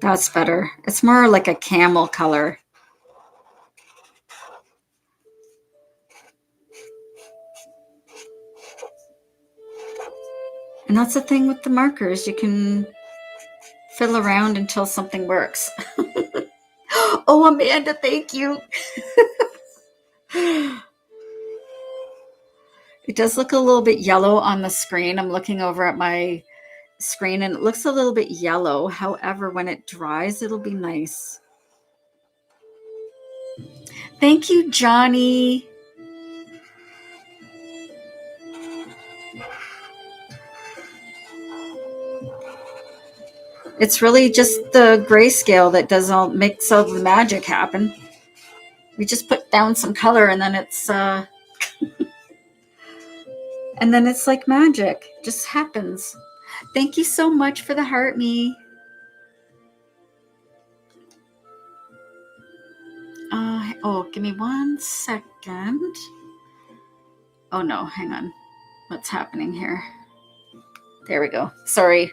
That's better. It's more like a camel color. And that's the thing with the markers. You can fiddle around until something works. Oh, Amanda, thank you. It does look a little bit yellow on the screen. I'm looking over at my screen and it looks a little bit yellow. However, when it dries, it'll be nice. Thank you, Johnny. It's really just the grayscale that makes all the magic happen. We just put down some color and then it's and then it's like magic. It just happens. Thank you so much for the heart, me. Give me 1 second. Oh no, hang on. What's happening here? There we go. Sorry.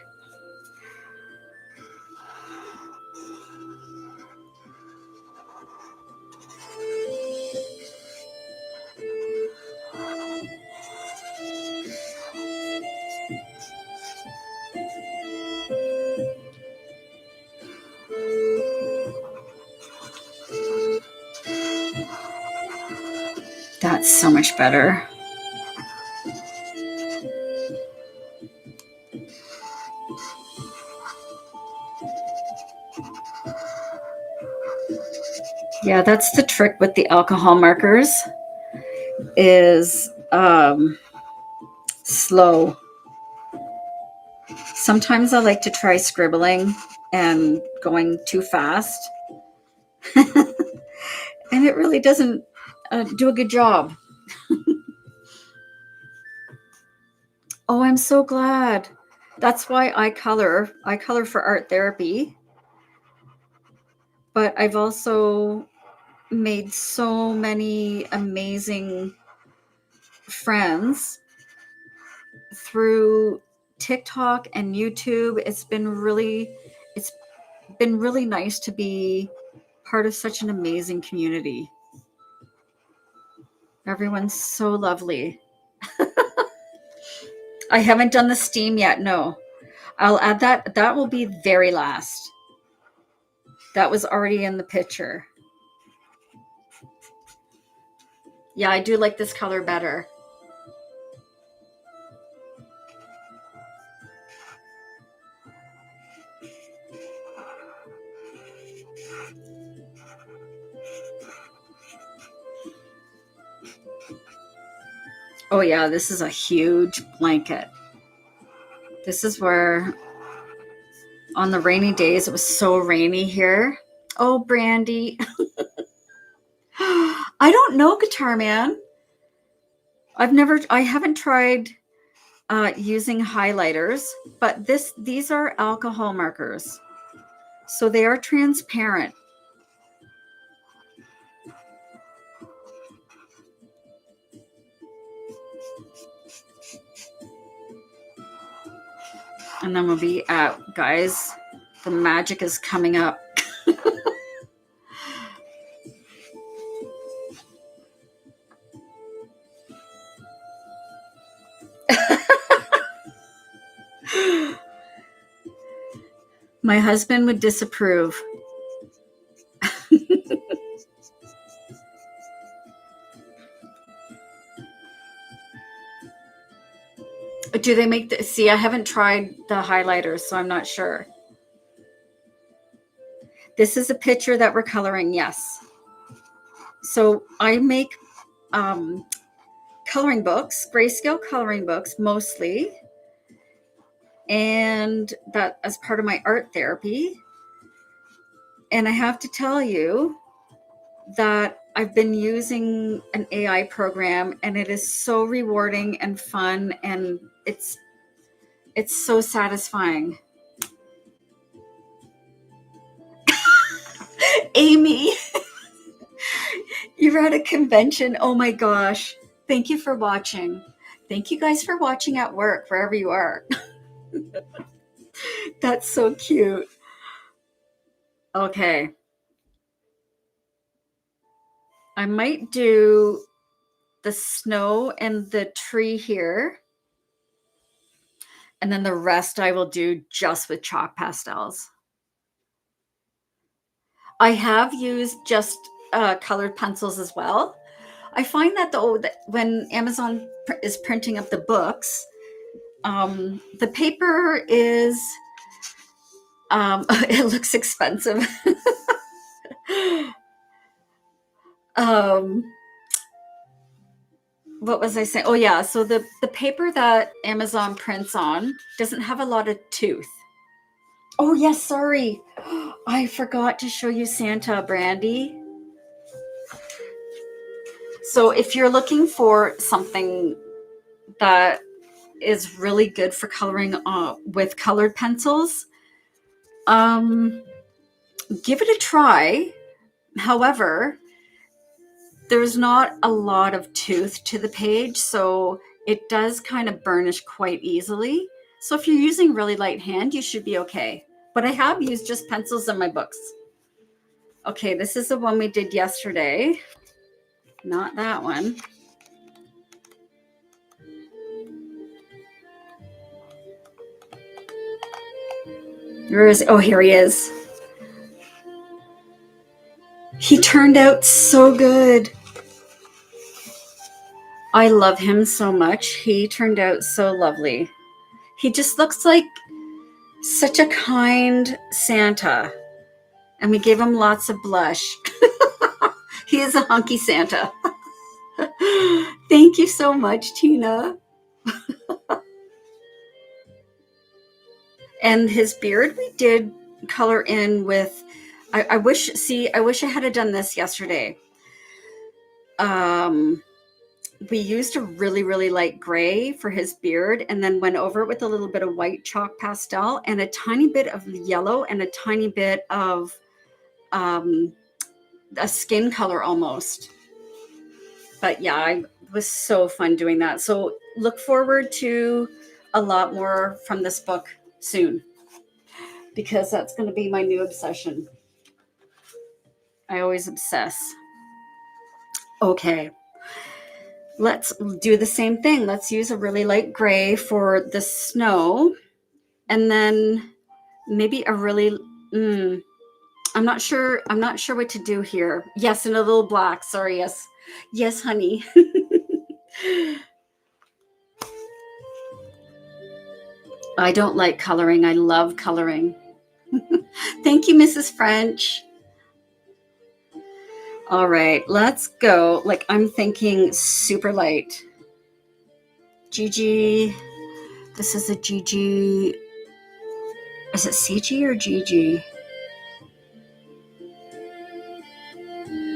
That's so much better. Yeah, that's the trick with the alcohol markers is slow. Sometimes I like to try scribbling and going too fast. And it really doesn't do a good job. Oh, I'm so glad. That's why I color for art therapy, but I've also made so many amazing friends through TikTok and YouTube. It's been really nice to be part of such an amazing community. Everyone's so lovely. I haven't done the steam yet. No, I'll add that. That will be very last. That was already in the picture. Yeah, I do like this color better. Oh yeah, this is a huge blanket. This is where on the rainy days, it was so rainy here. Oh, Brandy. I don't know, Guitar Man. I haven't tried using highlighters, but these are alcohol markers. So they are transparent. And then we'll be out, guys. The magic is coming up. My husband would disapprove. Do they make the, see, I haven't tried the highlighters, so I'm not sure. This is a picture that we're coloring, yes. So I make coloring books, Greyscale coloring books mostly, and that as part of my art therapy. And I have to tell you that I've been using an AI program, and it is so rewarding and fun, and it's so satisfying. Amy, you're at a convention. Oh my gosh. Thank you for watching. Thank you guys for watching at work, wherever you are. That's so cute. Okay. I might do the snow and the tree here. And then the rest I will do just with chalk pastels. I have used just colored pencils as well. I find that when Amazon is printing up the books, the paper is, it looks expensive. What was I saying? Oh yeah, so the paper that Amazon prints on doesn't have a lot of tooth. Oh yes, sorry. I forgot to show you Santa, Brandy. So if you're looking for something that is really good for coloring with colored pencils, give it a try. However, there's not a lot of tooth to the page, so it does kind of burnish quite easily. So if you're using really light hand, you should be okay. But I have used just pencils in my books. Okay, this is the one we did yesterday. Not that one. Where is, oh, here he is. He turned out so good. I love him so much. He turned out so lovely. He just looks like such a kind Santa. And we gave him lots of blush. He is a hunky Santa. Thank you so much, Tina. And his beard we did color in with, I wish I had done this yesterday. we used a really, really light gray for his beard and then went over it with a little bit of white chalk pastel and a tiny bit of yellow and a tiny bit of a skin color almost. But yeah, it was so fun doing that. So look forward to a lot more from this book soon, because that's going to be my new obsession. I always obsess. Okay, let's do the same thing. Let's use a really light gray for the snow, and then maybe a really I'm not sure what to do here. Yes, and a little black. Sorry, yes, honey. I don't like coloring. I love coloring. Thank you, Mrs. French. All right, let's go. Like, I'm thinking super light. GG. This is a GG. Is it CG or GG?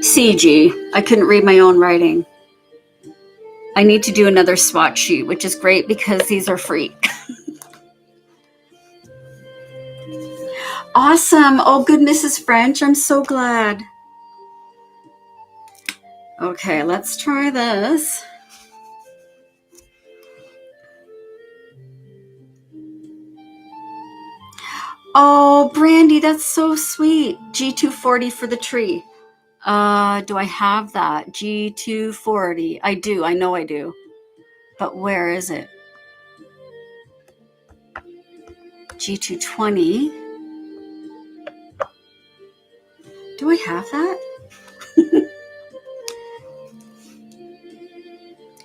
CG. I couldn't read my own writing. I need to do another swatch sheet, which is great because these are free. Awesome. Oh, good, Mrs. French. I'm so glad. Okay, let's try this. Oh, Brandy, that's so sweet. G240 for the tree. Do I have that? G240. I do. I know I do. But where is it? G220. Do I have that?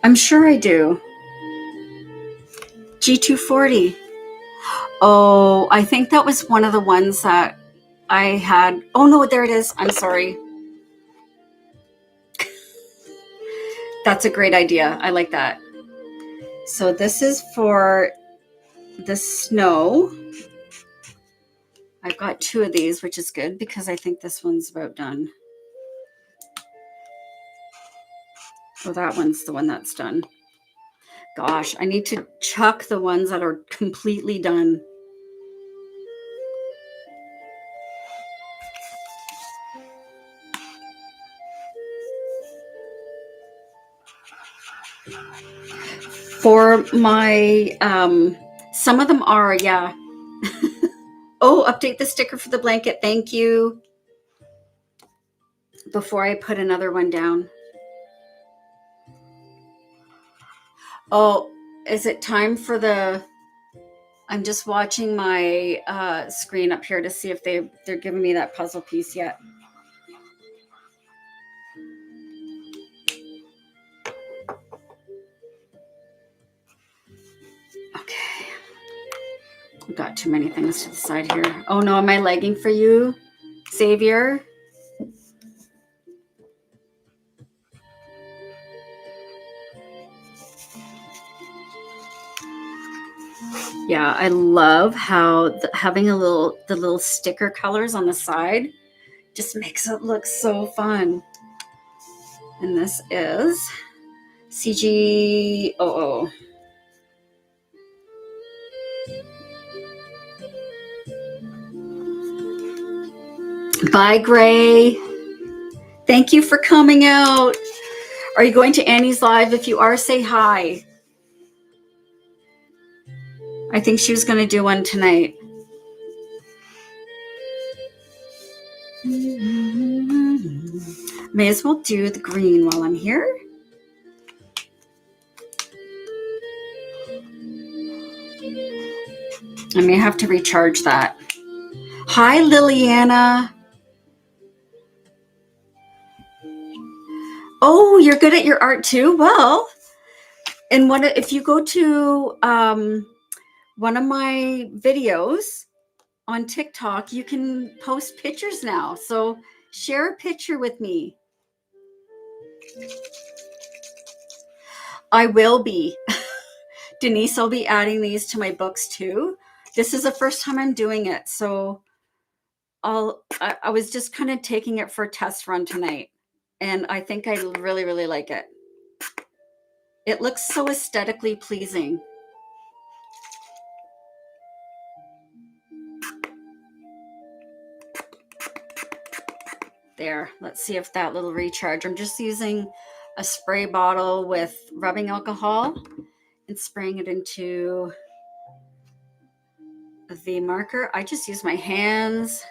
I'm sure I do. G240. Oh, I think that was one of the ones that I had. Oh, no, there it is. I'm sorry. That's a great idea. I like that. So this is for the snow. I've got two of these, which is good because I think this one's about done. Oh, that one's the one that's done. Gosh, I need to chuck the ones that are completely done. For my, some of them are, yeah. Oh, update the sticker for the blanket. Thank you. Before I put another one down. Oh, is it time for the... I'm just watching my screen up here to see if they're giving me that puzzle piece yet. Okay. I've got too many things to the side here. Oh no, am I lagging for you, Xavier? Yeah, I love how having the little sticker colors on the side just makes it look so fun. And this is CG00. Bye, Gray. Thank you for coming out. Are you going to Annie's live? If you are, say hi. I think she was going to do one tonight. May as well do the green while I'm here. I may have to recharge that. Hi, Liliana. Oh, you're good at your art too? Well, and if you go to one of my videos on TikTok, you can post pictures now. So share a picture with me. I will be. Denise, I'll be adding these to my books too. This is the first time I'm doing it. So I was just kind of taking it for a test run tonight. And I think I really, really like it. It looks so aesthetically pleasing. There, let's see if that little recharge. I'm just using a spray bottle with rubbing alcohol and spraying it into the marker. I just use my hands.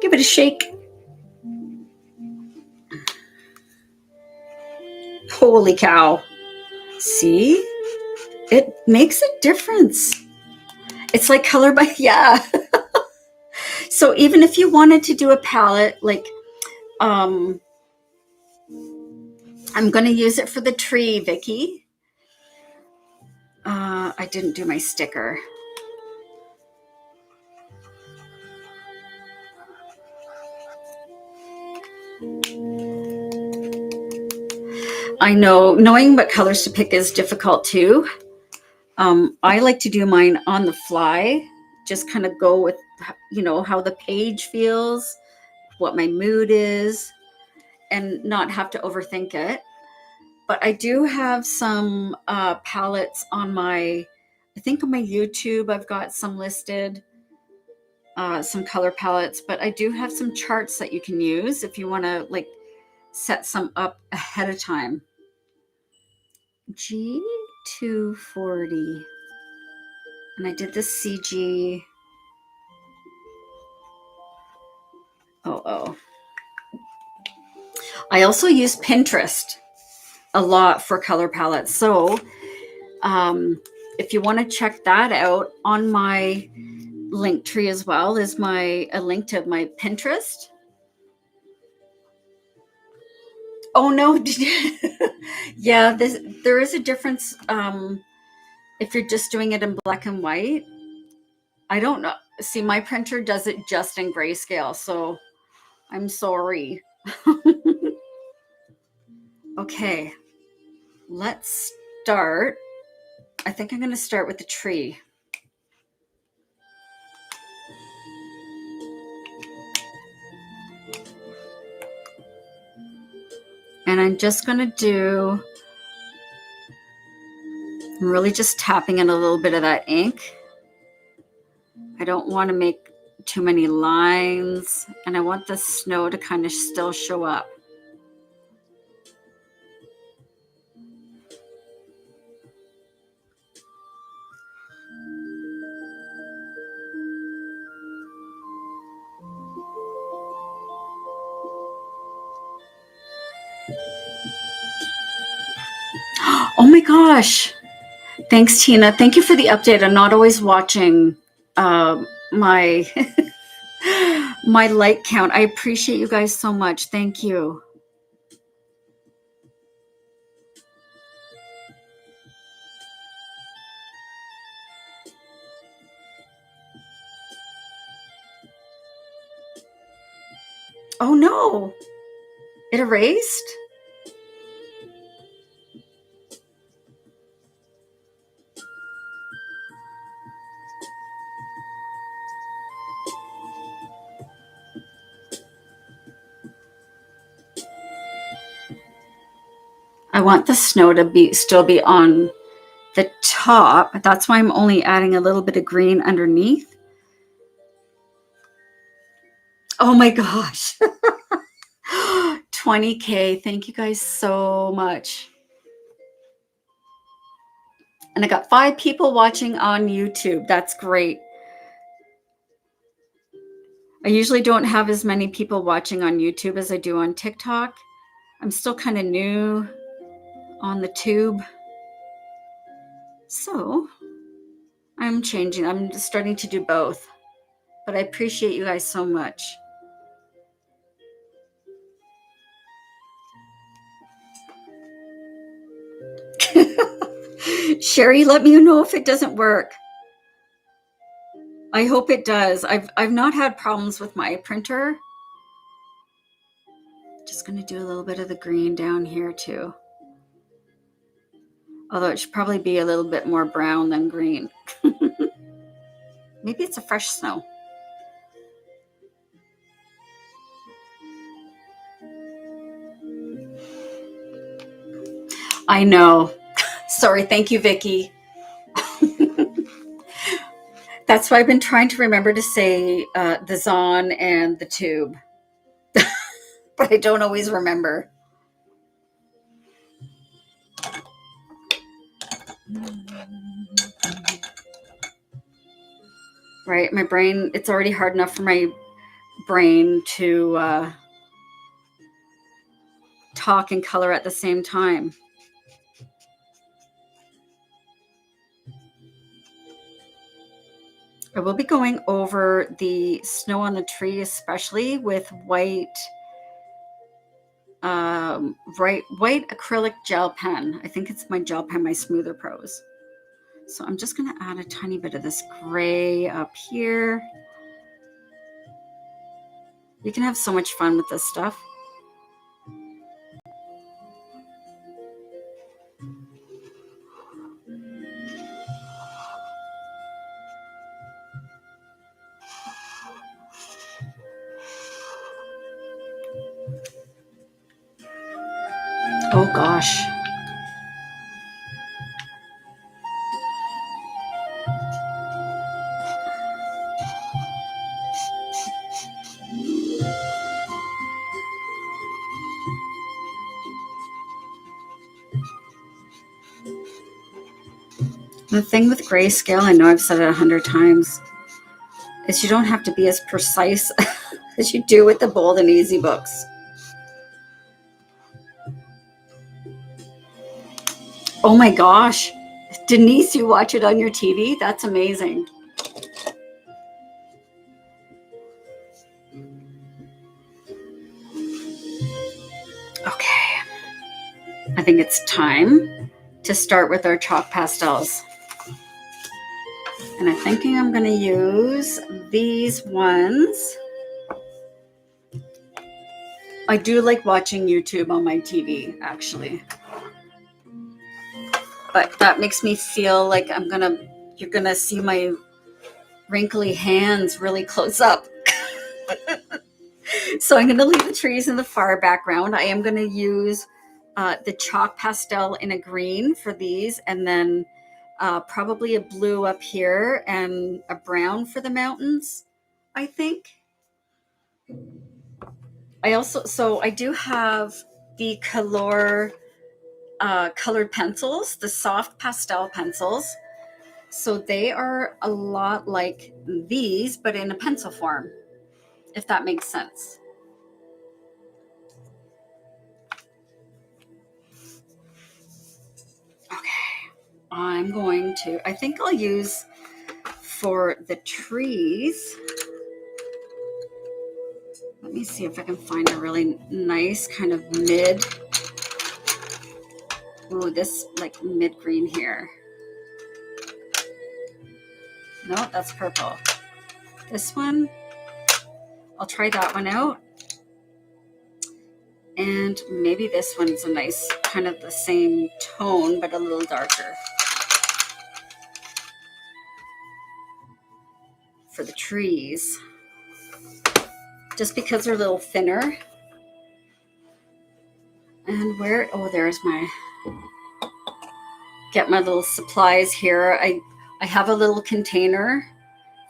Give it a shake. Holy cow. See? It makes a difference. It's like color by, yeah. So even if you wanted to do a palette, like, I'm going to use it for the tree, Vicky. I didn't do my sticker. I know knowing what colors to pick is difficult too. I like to do mine on the fly, just kind of go with, how the page feels, what my mood is, and not have to overthink it. But I do have some palettes on I think on my YouTube, I've got some listed, some color palettes, but I do have some charts that you can use if you want to like set some up ahead of time. G240. And I did the CG. Oh. I also use Pinterest a lot for color palettes. So if you want to check that out, on my link tree as well is a link to my Pinterest. Oh no. Yeah, there is a difference if you're just doing it in black and white. I don't know. See, my printer does it just in grayscale, so I'm sorry. Okay, let's start. I think I'm going to start with the tree. And I'm just going to I'm really just tapping in a little bit of that ink. I don't want to make too many lines, and I want the snow to kind of still show up. Oh my gosh. Thanks, Tina. Thank you for the update. I'm not always watching my my like count. I appreciate you guys so much. Thank you. Oh no. It erased? I want the snow to still be on the top. That's why I'm only adding a little bit of green underneath. Oh my gosh. 20K. Thank you guys so much. And I got 5 people watching on YouTube. That's great. I usually don't have as many people watching on YouTube as I do on TikTok. I'm still kind of new on the tube. So I'm changing. I'm starting to do both. But I appreciate you guys so much. Sherry, let me know if it doesn't work. I hope it does. I've not had problems with my printer. Just going to do a little bit of the green down here too. Although it should probably be a little bit more brown than green. Maybe it's a fresh snow. I know. Sorry. Thank you, Vicky. That's why I've been trying to remember to say the Zon and the tube, but I don't always remember. Right? My brain, it's already hard enough for my brain to talk and color at the same time. I will be going over the snow on the tree, especially with white white acrylic gel pen. I think it's my gel pen, my Smoother Pros. So I'm just going to add a tiny bit of this gray up here. You can have so much fun with this stuff. Oh gosh. The thing with Greyscale, I know I've said it 100 times, is you don't have to be as precise as you do with the Bold and Easy books. Oh my gosh. Denise, you watch it on your TV? That's amazing. Okay. I think it's time to start with our chalk pastels. And I'm thinking I'm going to use these ones. I do like watching YouTube on my TV, actually. But that makes me feel like you're going to see my wrinkly hands really close up. So I'm going to leave the trees in the far background. I am going to use the chalk pastel in a green for these, and then probably a blue up here and a brown for the mountains, I think. I do have the colored pencils, the soft pastel pencils. So they are a lot like these, but in a pencil form, if that makes sense. Okay, I think I'll use for the trees. Let me see if I can find a really nice kind of this like mid green here. No, that's purple. This one, I'll try that one out. And maybe this one's a nice kind of the same tone, but a little darker. For the trees, just because they're a little thinner. And there's get my little supplies here. I have a little container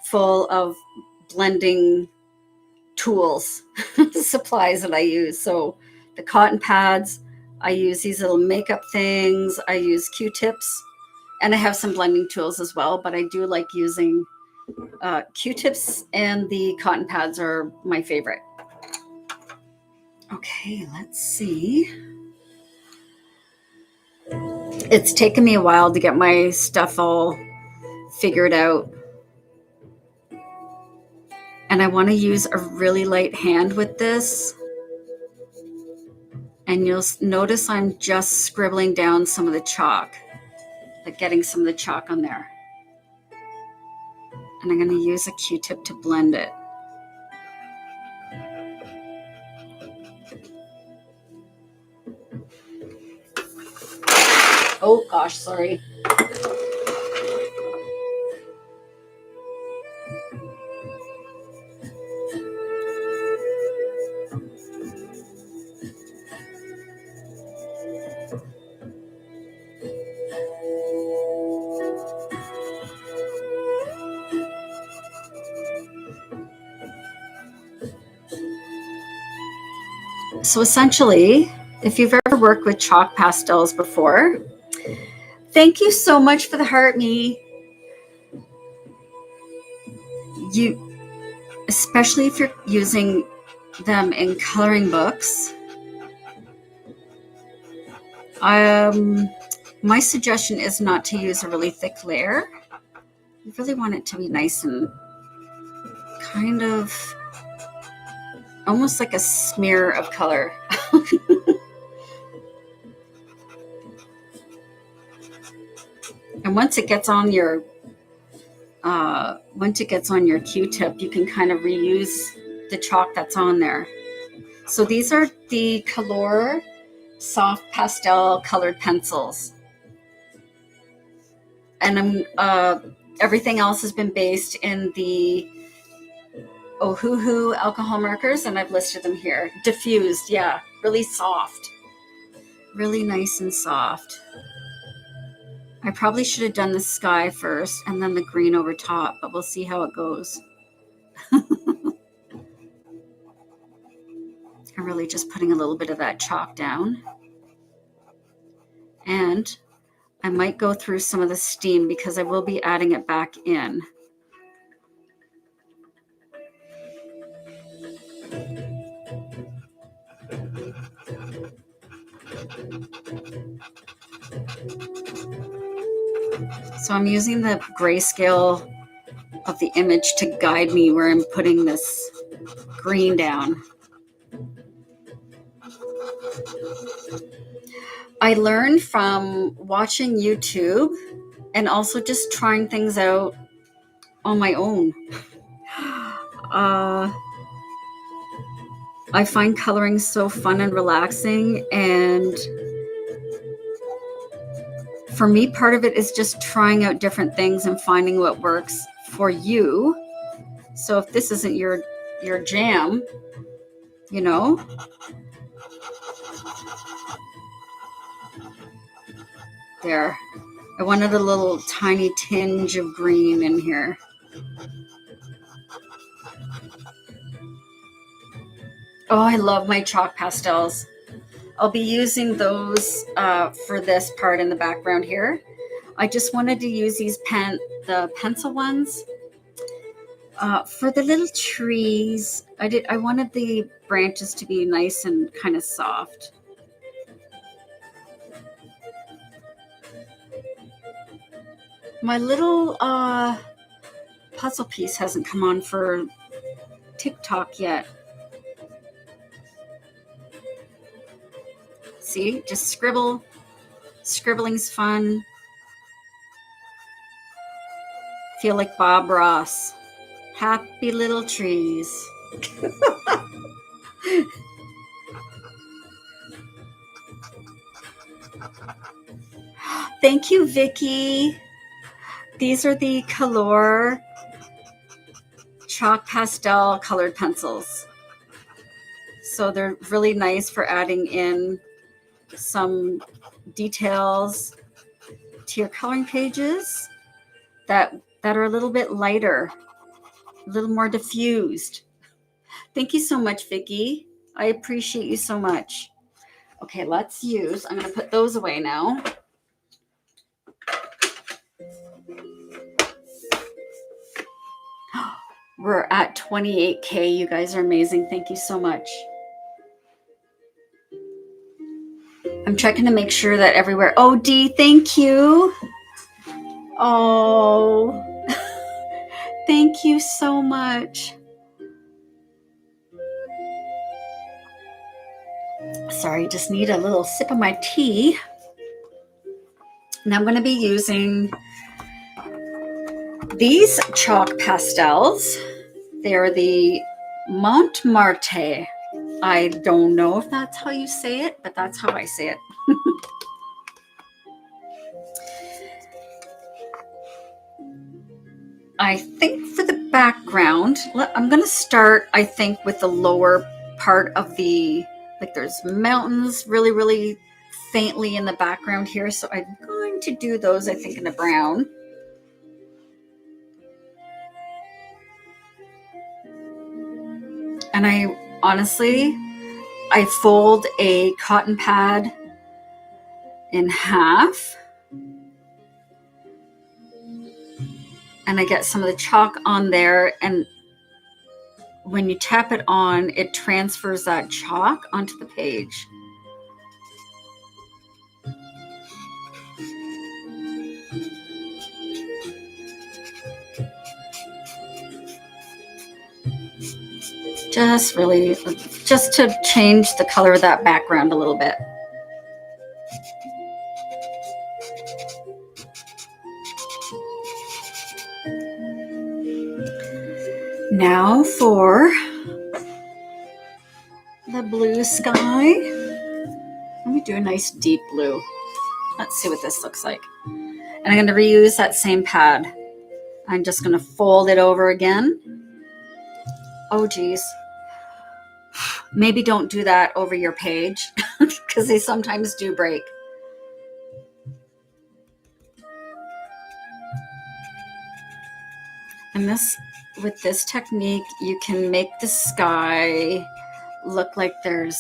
full of blending tools, supplies that I use. So the cotton pads, I use these little makeup things, I use Q-tips, and I have some blending tools as well, but I do like using Q-tips, and the cotton pads are my favorite. Okay, let's see. It's taken me a while to get my stuff all figured out. And I want to use a really light hand with this. And you'll notice I'm just scribbling down some of the chalk, like getting some of the chalk on there. And I'm going to use a Q-tip to blend it. Oh gosh, sorry. So essentially, if you've ever worked with chalk pastels before, thank you so much for the heart, me. You, especially if you're using them in coloring books, my suggestion is not to use a really thick layer. You really want it to be nice and kind of almost like a smear of color. And once it gets on your Q-tip, you can kind of reuse the chalk that's on there. So these are the Color soft pastel colored pencils, and everything else has been based in the Ohuhu alcohol markers, and I've listed them here. Diffused, yeah, really soft, really nice and soft. I probably should have done the sky first and then the green over top, but we'll see how it goes. I'm really just putting a little bit of that chalk down. And I might go through some of the steam because I will be adding it back in. So I'm using the grayscale of the image to guide me where I'm putting this green down. I learned from watching YouTube and also just trying things out on my own. I find coloring so fun and relaxing, and for me, part of it is just trying out different things and finding what works for you. So if this isn't your jam, you know, there. I wanted a little tiny tinge of green in here. Oh, I love my chalk pastels. I'll be using those for this part in the background here. I just wanted to use these the pencil ones for the little trees. I wanted the branches to be nice and kind of soft. My little puzzle piece hasn't come on for TikTok yet. See, just scribble. Scribbling's fun. Feel like Bob Ross. Happy little trees. Thank you, Vicky. These are the Color chalk pastel colored pencils. So they're really nice for adding in some details to your coloring pages that are a little bit lighter, a little more diffused. Thank you so much, Vicky. I appreciate you so much. Okay, I'm going to put those away now. We're at 28K. You guys are amazing. Thank you so much. I'm checking to make sure that everywhere. Oh, Dee, thank you. Oh, thank you so much. Sorry, just need a little sip of my tea. And I'm going to be using these chalk pastels. They're the Montmartre. I don't know if that's how you say it, but that's how I say it. I think for the background, I'm going to start, I think, with the lower part of the, like there's mountains really, really faintly in the background here. So I'm going to do those, I think, in a brown. And I I fold a cotton pad in half, and I get some of the chalk on there, and when you tap it on, it transfers that chalk onto the page. Just to change the color of that background a little bit. Now for the blue sky. Let me do a nice deep blue. Let's see what this looks like. And I'm going to reuse that same pad. I'm just going to fold it over again. Oh, geez. Maybe don't do that over your page because they sometimes do break. And with this technique, you can make the sky look like there's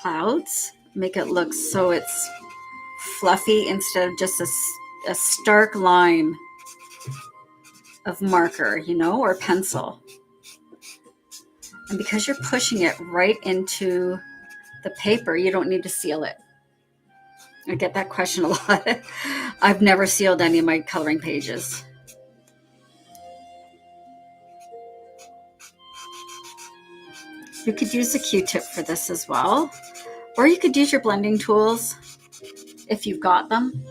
clouds. Make it look so it's fluffy instead of just a stark line of marker, or pencil. And because you're pushing it right into the paper, you don't need to seal it. I get that question a lot. I've never sealed any of my coloring pages. You could use a Q-tip for this as well, or you could use your blending tools if you've got them.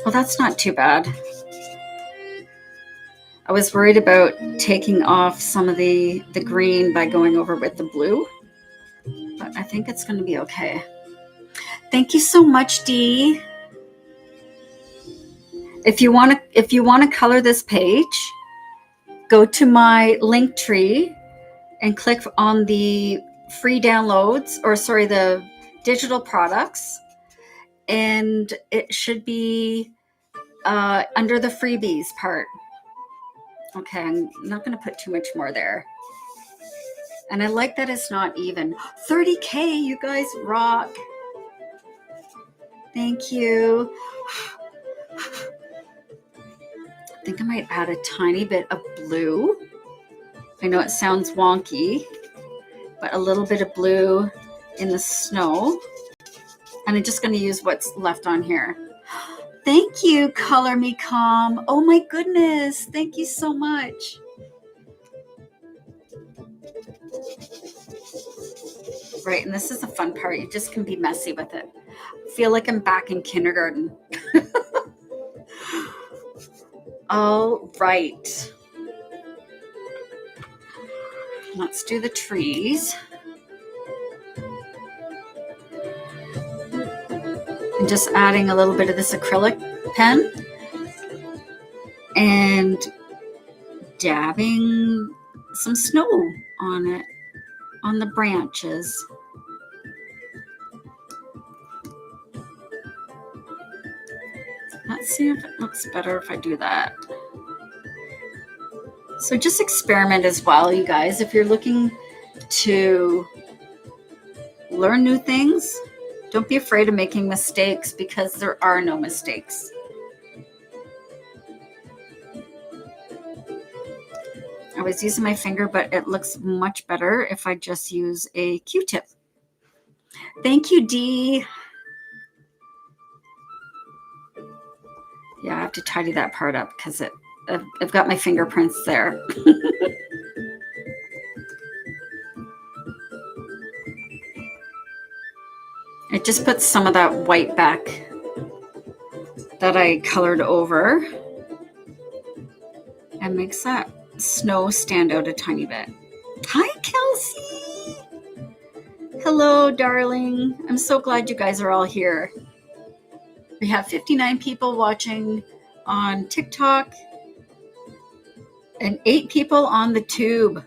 Well, that's not too bad. I was worried about taking off some of the green by going over with the blue, but I think it's going to be okay. Thank you so much, Dee. If you want to color this page, go to my link tree and click on the free downloads, the digital products, and it should be under the freebies part. Okay, I'm not going to put too much more there. And I like that it's not even. 30K, you guys rock. Thank you. I think I might add a tiny bit of blue. I know it sounds wonky, but a little bit of blue in the snow. And I'm just going to use what's left on here. Thank you, Color Me Calm. Oh my goodness. Thank you so much. Right, and this is the fun part. You just can be messy with it. I feel like I'm back in kindergarten. All right. Let's do the trees. And just adding a little bit of this acrylic pen and dabbing some snow on it, on the branches. Let's see if it looks better if I do that. So just experiment as well, you guys. If you're looking to learn new things, don't be afraid of making mistakes because there are no mistakes. I was using my finger, but it looks much better if I just use a Q-tip. Thank you, Dee. Yeah, I have to tidy that part up because I've got my fingerprints there. It just puts some of that white back that I colored over and makes that snow stand out a tiny bit. Hi, Kelsey. Hello, darling. I'm so glad you guys are all here. We have 59 people watching on TikTok and 8 people on the tube.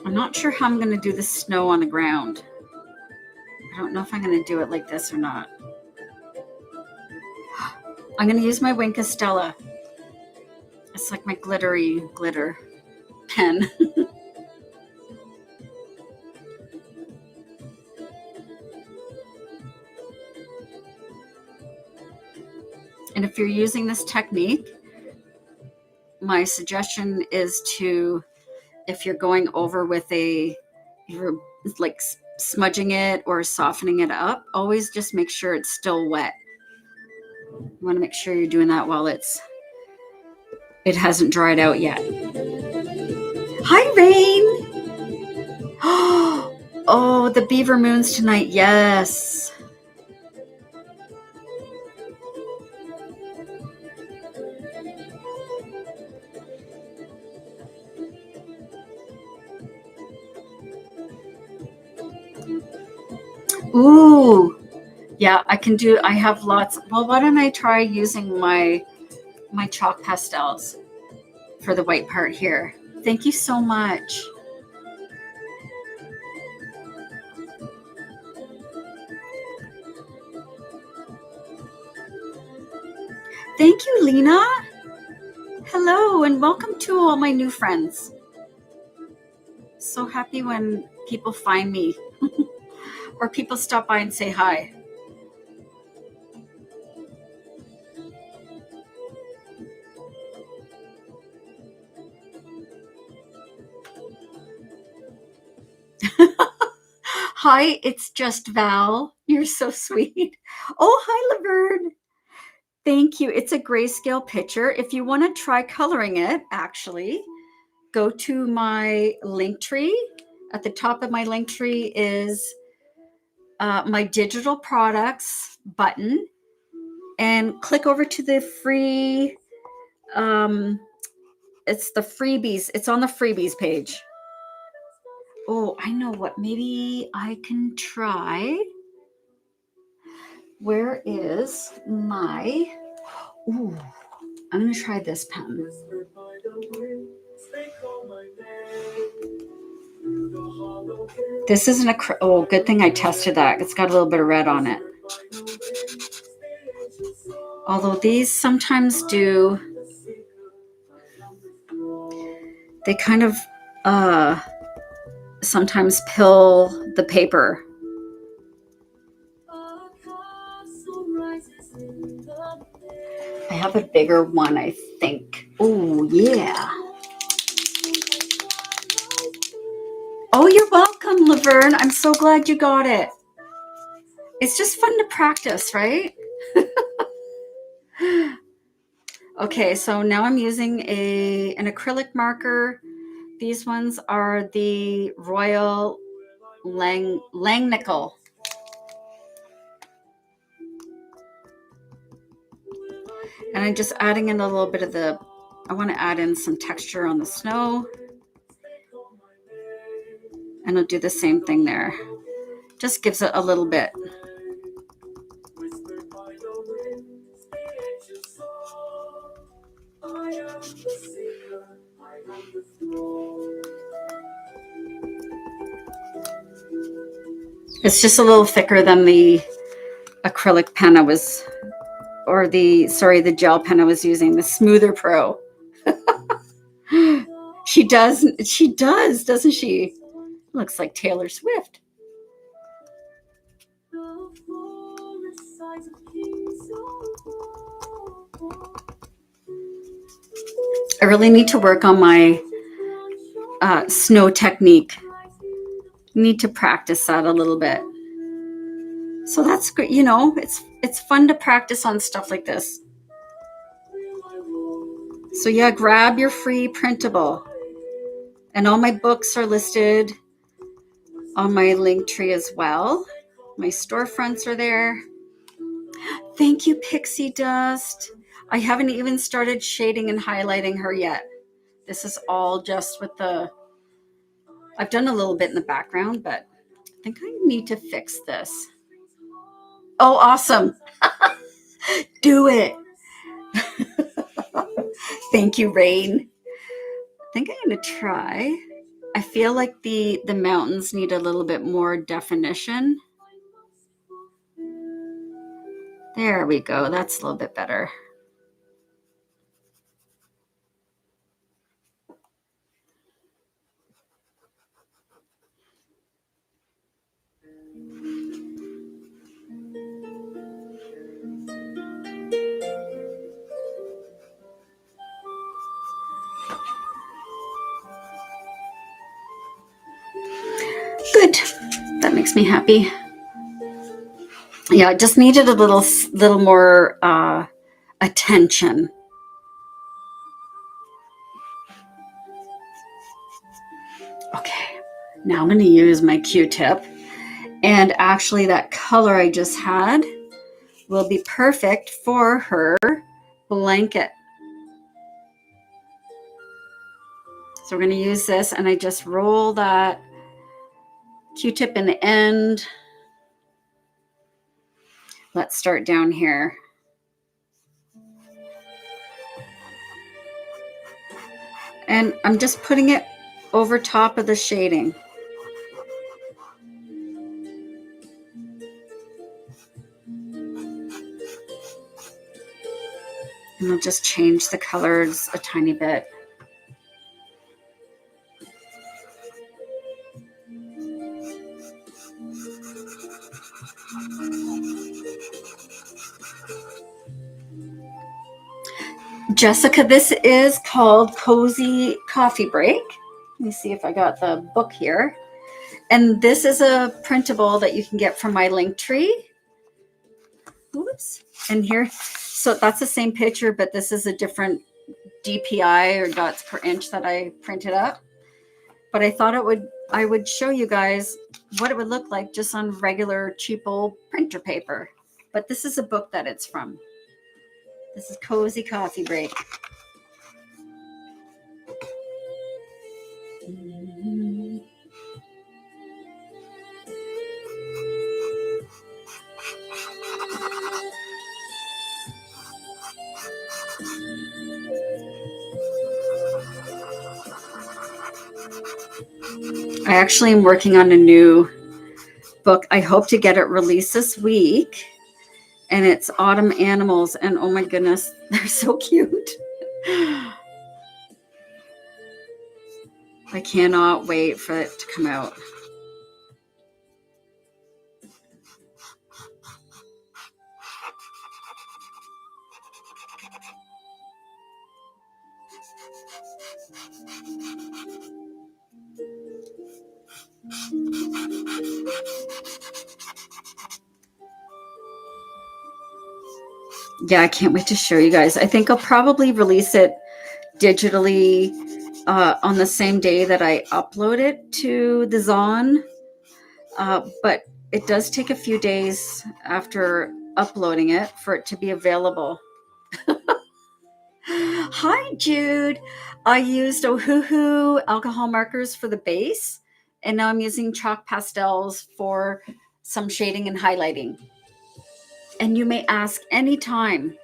I'm not sure how I'm going to do the snow on the ground. I don't know if I'm going to do it like this or not. I'm going to use my Wink Estella. It's like my glittery glitter pen. And if you're using this technique, my suggestion is to, if you're going over with you're like smudging it or softening it up, always just make sure it's still wet. You want to make sure you're doing that while it hasn't dried out yet. Hi, Rain. Oh, the beaver moons tonight. Yes. Ooh. Yeah, I have lots. Well, why don't I try using my chalk pastels for the white part here? Thank you so much. Thank you, Lena. Hello, and welcome to all my new friends. So happy when people find me or people stop by and say hi. Hi, it's just Val. You're so sweet. Oh, hi, Laverne. Thank you. It's a grayscale picture. If you want to try coloring it, actually, go to my link tree. At the top of my link tree is my digital products button, and click over to the free. It's the freebies. It's on the freebies page. Oh, I know what. Maybe I can try. Where is my? Ooh, I'm gonna try this pen. This isn't a. Oh, good thing I tested that. It's got a little bit of red on it. Although these sometimes do. They kind of sometimes pill the paper. I have a bigger one, I think. Oh, yeah. Oh, you're welcome, Laverne. I'm so glad you got it. It's just fun to practice, right? Okay, so now I'm using an acrylic marker. These ones are the Royal Langnickel. And I'm just adding in a little bit of I want to add in some texture on the snow. And I'll do the same thing there. Just gives it a little bit. It's just a little thicker than the acrylic pen the gel pen I was using, the Smoother Pro. She does, doesn't she? Looks like Taylor Swift. I really need to work on my snow technique. Need to practice that a little bit. So that's good. You know, it's fun to practice on stuff like this. So yeah, grab your free printable. And all my books are listed on my link tree as well. My storefronts are there. Thank you, Pixie Dust. I haven't even started shading and highlighting her yet. This is all just with I've done a little bit in the background, but I think I need to fix this. Oh, awesome. Do it. Thank you, Rain. I think I'm going to try. I feel like the mountains need a little bit more definition. There we go. That's a little bit better. Good. That makes me happy. Yeah, it just needed a little more attention. Okay, now I'm going to use my Q-tip. And actually that color I just had will be perfect for her blanket. So we're going to use this, and I just roll that Q-tip in the end. Let's start down here. And I'm just putting it over top of the shading. And I'll just change the colors a tiny bit. Jessica, this is called Cozy Coffee Break. Let me see if I got the book here. And this is a printable that you can get from my Linktree. Oops. And here, so that's the same picture, but this is a different DPI or dots per inch that I printed up. But I thought I would show you guys what it would look like just on regular cheap old printer paper. But this is a book that it's from. This is Cozy Coffee Break. I actually am working on a new book. I hope to get it released this week. And it's Autumn Animals. And oh my goodness, they're so cute. I cannot wait for it to come out. Yeah, I can't wait to show you guys. I think I'll probably release it digitally on the same day that I upload it to the Zon. But it does take a few days after uploading it for it to be available. Hi, Jude. I used Ohuhu alcohol markers for the base, and now I'm using chalk pastels for some shading and highlighting. And you may ask anytime.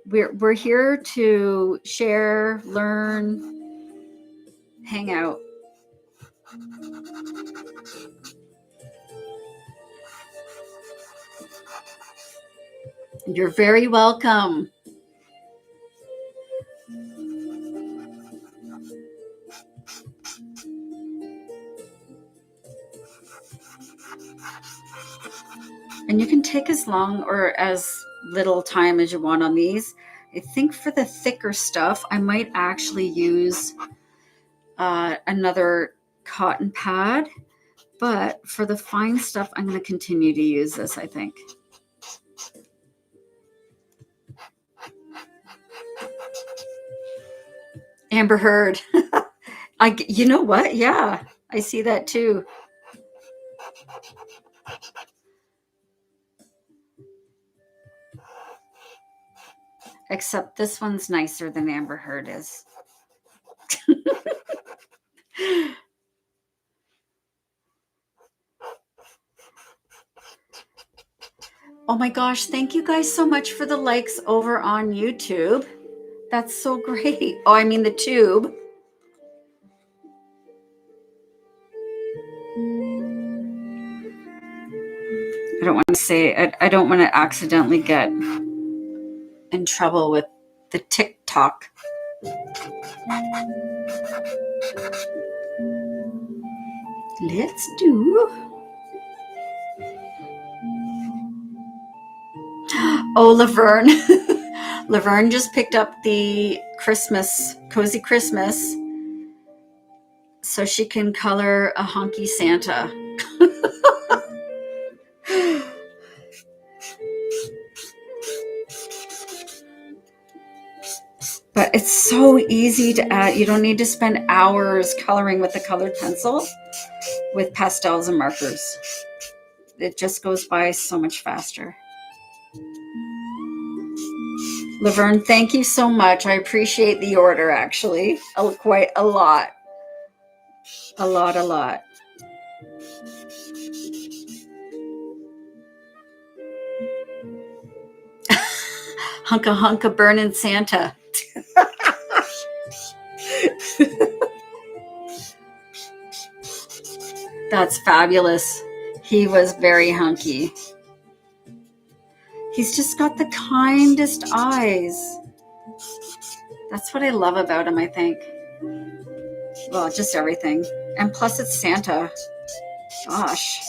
We're here to share, learn, hang out. You're very welcome. And you can take as long or as little time as you want on these. I think for the thicker stuff, I might actually use another cotton pad. But for the fine stuff, I'm going to continue to use this, I think. Amber Heard. You know what? Yeah, I see that too. Except this one's nicer than Amber Heard is. Oh my gosh, thank you guys so much for the likes over on YouTube. That's so great. Oh, I mean the tube. don't want to say, I don't want to accidentally get in trouble with the TikTok. Let's do. Oh, Laverne. Laverne just picked up the Christmas, Cozy Christmas, so she can color a honky Santa. But it's so easy to add. You don't need to spend hours coloring with a colored pencil with pastels and markers. It just goes by so much faster. Laverne, thank you so much. I appreciate the order, actually. Quite a lot. A lot. Hunka burning Santa. That's fabulous. He was very hunky. He's just got the kindest eyes. That's what I love about him, I think. Well, just everything. And plus it's Santa. Gosh.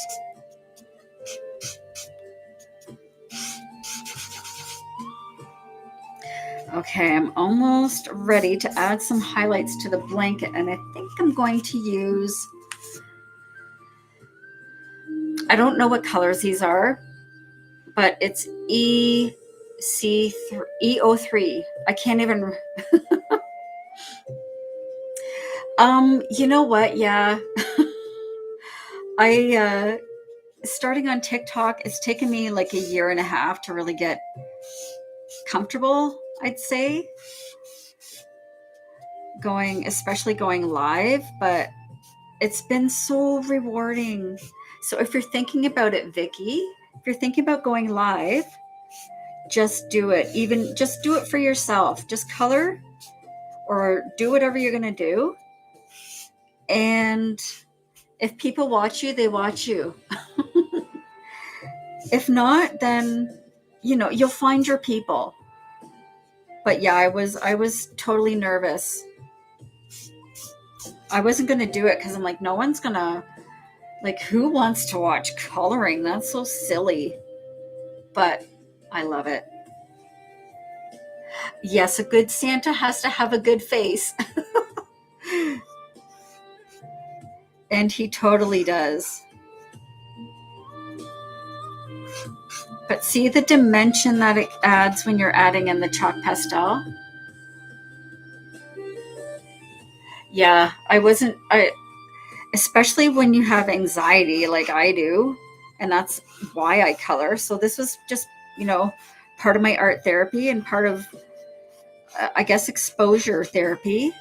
Okay, I'm almost ready to add some highlights to the blanket, and I think I'm going to use, I don't know what colors these are, but it's EO3. I can't even. You know what? Yeah. Starting on TikTok, it's taken me like a year and a half to really get comfortable, I'd say. Especially going live, but it's been so rewarding. So if you're thinking about it, Vicky, if you're thinking about going live, just do it. Even just do it for yourself. Just color or do whatever you're going to do. And if people watch you, they watch you. If not, then, you'll find your people. But yeah, I was totally nervous. I wasn't going to do it because I'm like, no one's going to, like, who wants to watch coloring? That's so silly. But I love it. Yes, a good Santa has to have a good face. And he totally does. But see the dimension that it adds when you're adding in the chalk pastel? Yeah, especially when you have anxiety like I do, and that's why I color. So this was just, part of my art therapy and part of, I guess, exposure therapy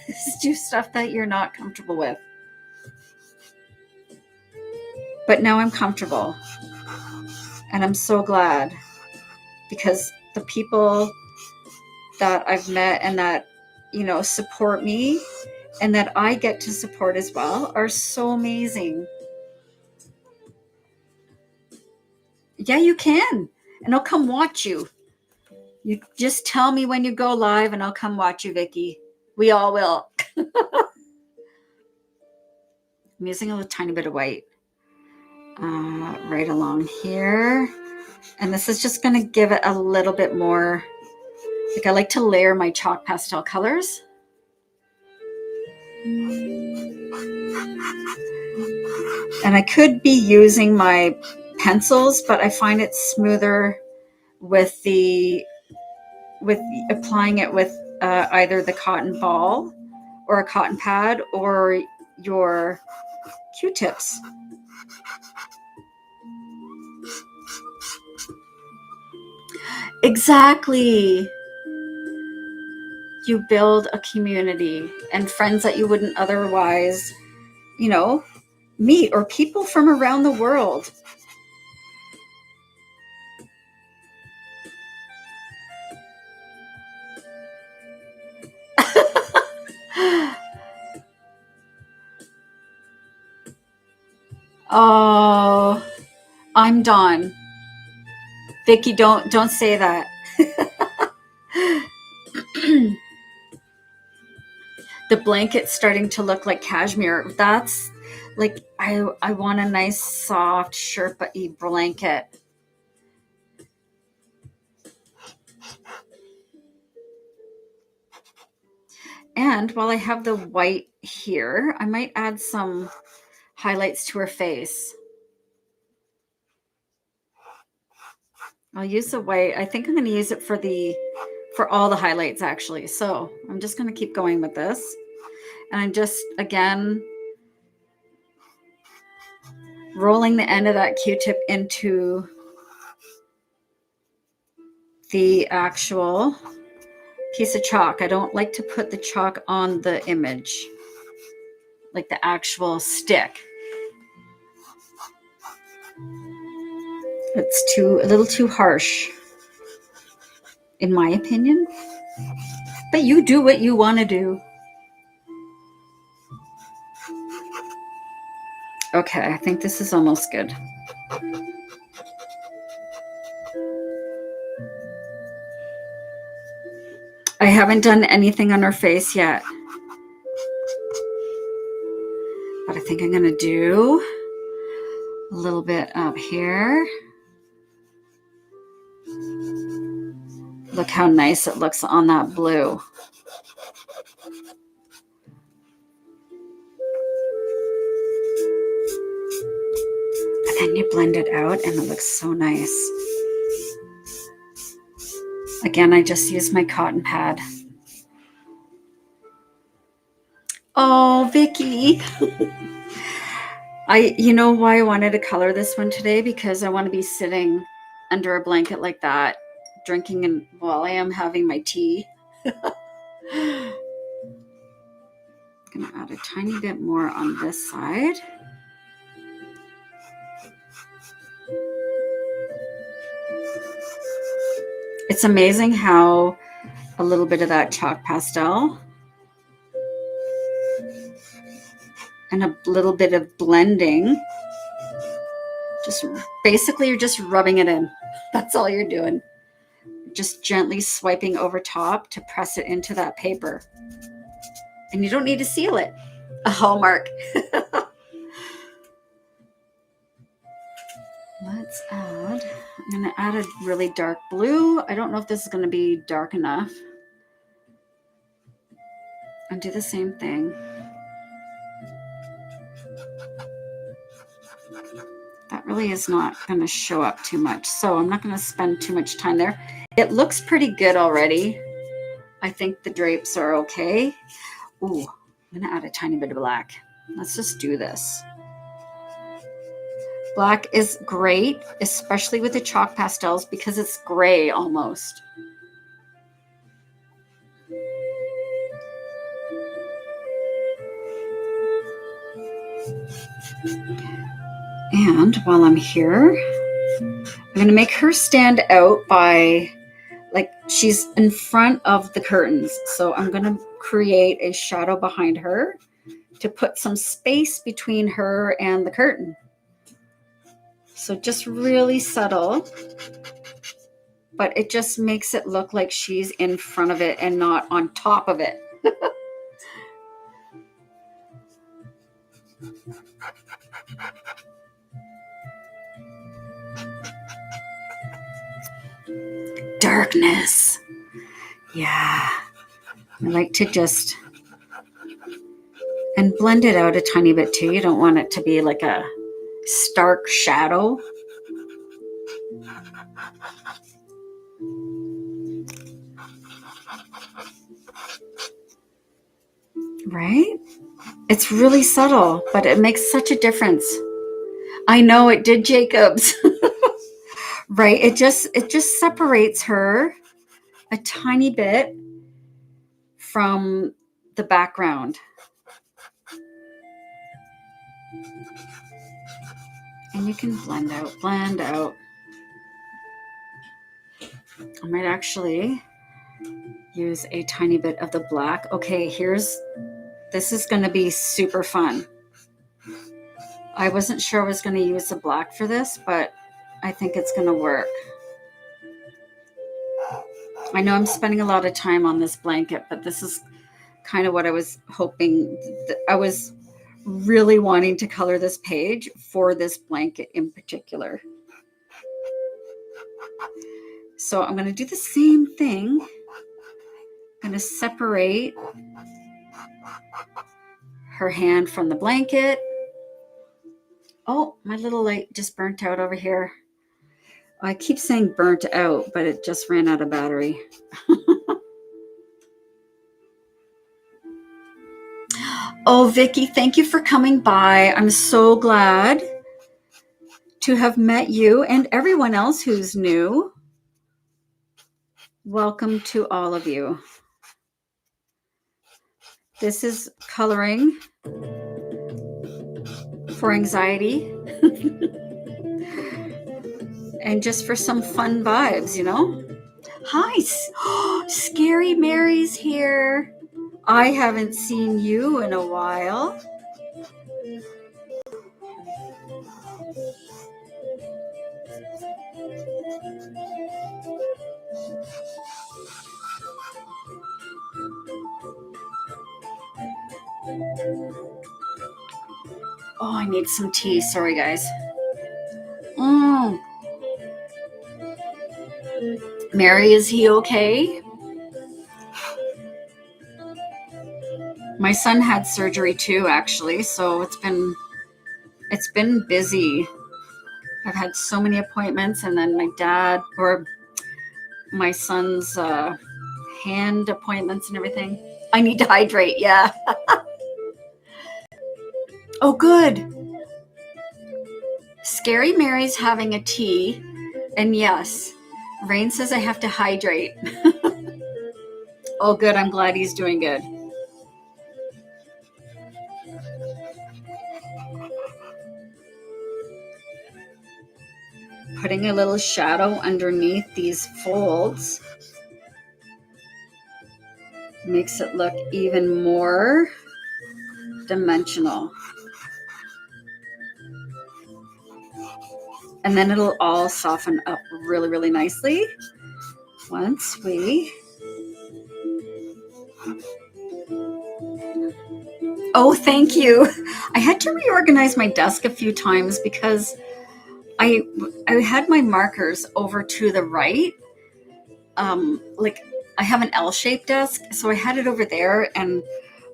is do stuff that you're not comfortable with. But now I'm comfortable. And I'm so glad because the people that I've met and that, support me and that I get to support as well are so amazing. Yeah, you can. And I'll come watch you. You just tell me when you go live and I'll come watch you, Vicky. We all will. I'm using a tiny bit of white right along here. And this is just going to give it a little bit more, like I like to layer my chalk pastel colors. And I could be using my pencils, but I find it smoother with applying it with either the cotton ball or a cotton pad or your Q-tips. Exactly. You build a community and friends that you wouldn't otherwise, meet, or people from around the world. Oh, I'm Dawn. Vicky, don't say that. The blanket's starting to look like cashmere. That's like, I want a nice soft Sherpa-y blanket. And while I have the white here, I might add some highlights to her face. I'll use the white. I think I'm going to use it for all the highlights actually. So I'm just going to keep going with this. And I'm just, again, rolling the end of that Q-tip into the actual piece of chalk. I don't like to put the chalk on the image, like the actual stick. It's a little too harsh, in my opinion. But you do what you want to do. Okay, I think this is almost good. I haven't done anything on her face yet. But I think I'm going to do a little bit up here. Look how nice it looks on that blue. And then you blend it out and it looks so nice. Again, I just used my cotton pad. Oh, Vicky. You know why I wanted to color this one today? Because I want to be sitting under a blanket like that, drinking, and while I am having my tea. I'm going to add a tiny bit more on this side. It's amazing how a little bit of that chalk pastel and a little bit of blending, just basically you're just rubbing it in. That's all you're doing. Just gently swiping over top to press it into that paper. And you don't need to seal it. A Hallmark. Let's add, I'm going to add a really dark blue. I don't know if this is going to be dark enough. And do the same thing. That really is not going to show up too much. So I'm not going to spend too much time there. It looks pretty good already. I think the drapes are okay. Ooh, I'm going to add a tiny bit of black. Let's just do this. Black is great, especially with the chalk pastels because it's gray almost. And while I'm here, I'm going to make her stand out by, like, she's in front of the curtains. So I'm going to create a shadow behind her to put some space between her and the curtain. So just really subtle, but it just makes it look like she's in front of it and not on top of it. Darkness. Yeah. I like to just, and blend it out a tiny bit too. You don't want it to be like a stark shadow. Right? It's really subtle, but it makes such a difference. I know it did, Jacobs. Right? It just separates her a tiny bit from the background. And you can blend out. I might actually use a tiny bit of the black. Okay, this is going to be super fun. I wasn't sure I was going to use the black for this, but I think it's going to work. I know I'm spending a lot of time on this blanket, but this is kind of what I was hoping. I was really wanting to color this page for this blanket in particular. So I'm going to do the same thing. I'm going to separate her hand from the blanket. Oh, my little light just burnt out over here. I keep saying burnt out, but it just ran out of battery. Oh, Vicky, thank you for coming by. I'm so glad to have met you and everyone else who's new. Welcome to all of you. This is coloring for anxiety and just for some fun vibes, you know? Hi, Scary Mary's here. I haven't seen you in a while. Oh, I need some tea. Sorry, guys. Mary, is he okay? My son had surgery too, actually, so it's been busy. I've had so many appointments, and then my son's hand appointments and everything. I need to hydrate, yeah. Oh, good. Scary Mary's having a tea, and yes, Rain says I have to hydrate. Oh, good. I'm glad he's doing good. Putting a little shadow underneath these folds makes it look even more dimensional. And then it'll all soften up really, really nicely once we... Oh, thank you. I had to reorganize my desk a few times because I had my markers over to the right. Like I have an L-shaped desk, so I had it over there, and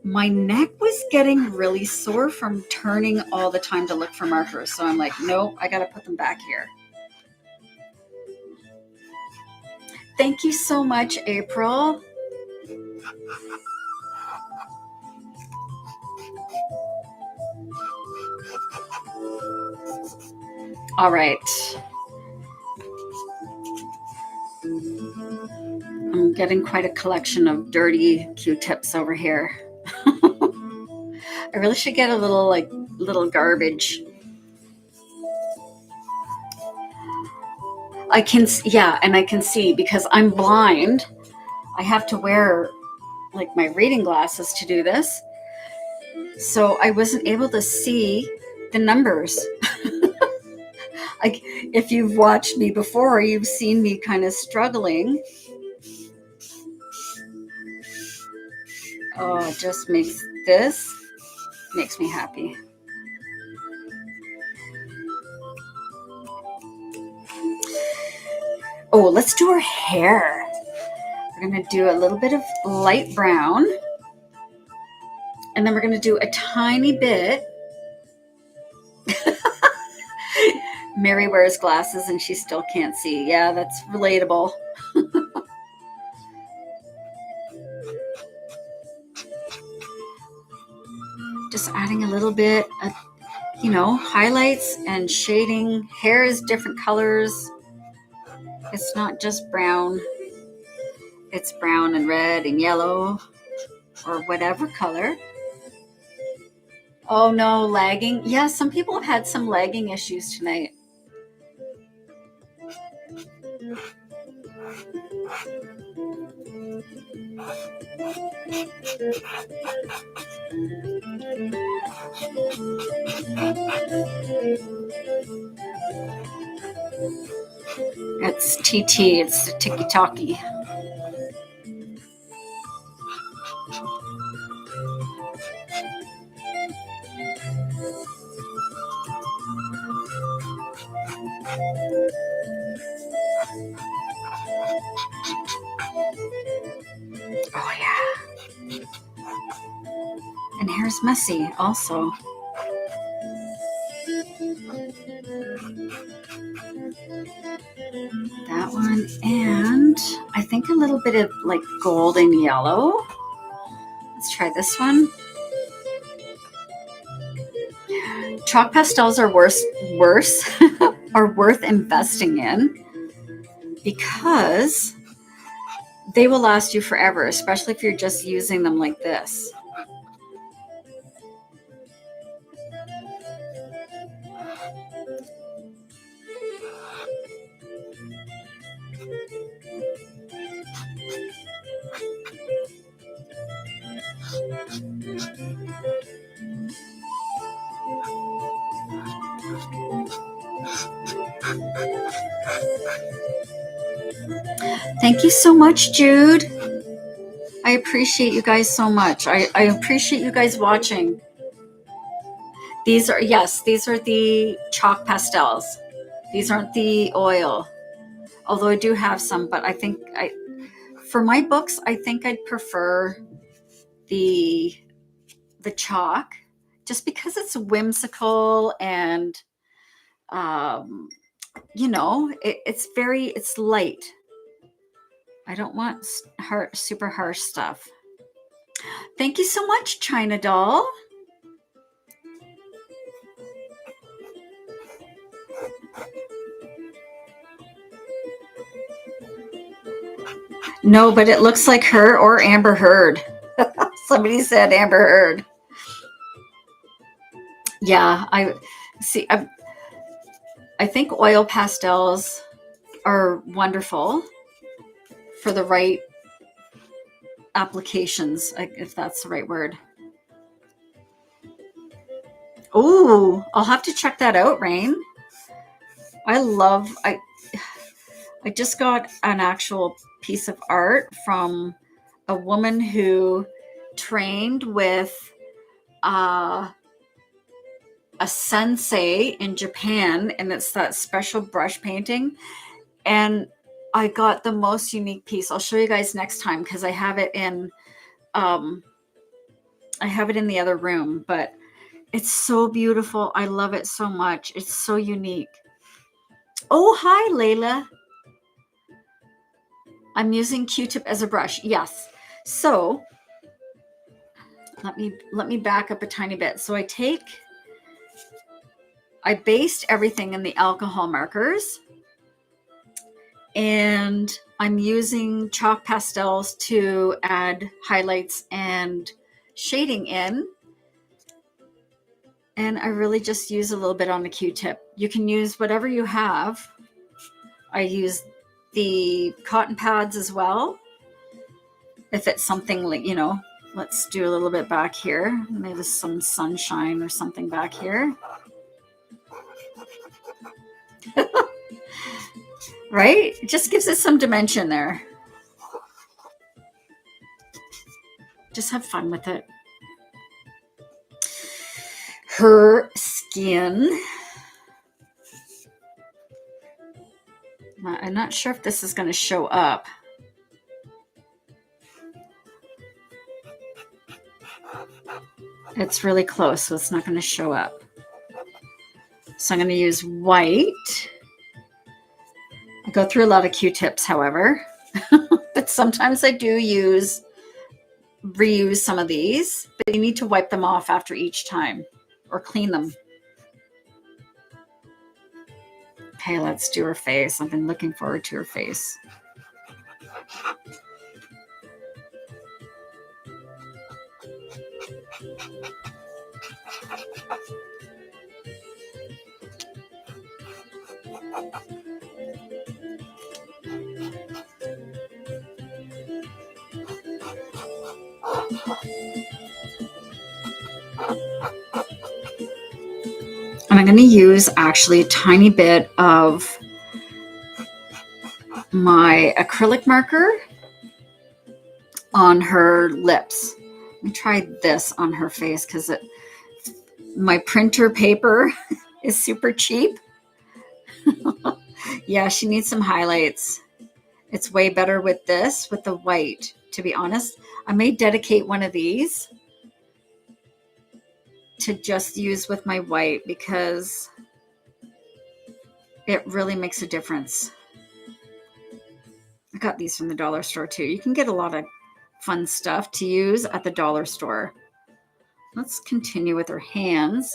my neck was getting really sore from turning all the time to look for markers. So I'm like, no, I got to put them back here. Thank you so much, April. All right. I'm getting quite a collection of dirty Q-tips over here. I really should get a little garbage. I can see because I'm blind. I have to wear like my reading glasses to do this. So I wasn't able to see the numbers. Like if you've watched me before, you've seen me kind of struggling. Oh, it just makes me happy. Oh, let's do her hair. We're going to do a little bit of light brown. And then we're going to do a tiny bit. Mary wears glasses and she still can't see. Yeah, that's relatable. Just adding a little bit of, highlights and shading. Hair is different colors. It's not just brown. It's brown and red and yellow or whatever color. Oh no, lagging. Yeah, some people have had some lagging issues tonight. It's TT, it's tiki-taki. Oh yeah. And here's Messy also. That one, and I think a little bit of like golden yellow. Let's try this one. Chalk pastels are worse are worth investing in because they will last you forever, especially if you're just using them like this. Thank you so much, Jude. I appreciate you guys so much. I appreciate you guys watching. These are the chalk pastels. These aren't the oil. Although I do have some, but I think for my books, I think I'd prefer the chalk just because it's whimsical and it's light. I don't want super harsh stuff. Thank you so much, China Doll. No, but it looks like her or Amber Heard. Somebody said Amber Heard. Yeah, I see. I think oil pastels are wonderful for the right applications, if that's the right word. Oh, I'll have to check that out, Rain. I just got an actual piece of art from a woman who trained with a sensei in Japan, and it's that special brush painting. And I got the most unique piece. I'll show you guys next time because I have it in the other room, but it's so beautiful. I love it so much. It's so unique. Oh, hi, Layla. I'm using Q-tip as a brush. Yes. So let me back up a tiny bit. So I based everything in the alcohol markers, and I'm using chalk pastels to add highlights and shading in. And I really just use a little bit on the Q-tip. You can use whatever you have. I use the cotton pads as well. If it's something like, let's do a little bit back here. Maybe some sunshine or something back here. Right? It just gives it some dimension there. Just have fun with it. Her skin. I'm not sure if this is going to show up. It's really close, so it's not going to show up. So I'm going to use white. I go through a lot of Q-tips, however, but sometimes I do reuse some of these, but you need to wipe them off after each time or clean them. Okay, let's do her face. I've been looking forward to her face. And I'm going to use actually a tiny bit of my acrylic marker on her lips. Let me try this on her face because my printer paper is super cheap. Yeah, she needs some highlights. It's way better with this, with the white, to be honest. I may dedicate one of these to just use with my white because it really makes a difference. I got these from the dollar store too. You can get a lot of fun stuff to use at the dollar store. Let's continue with her hands.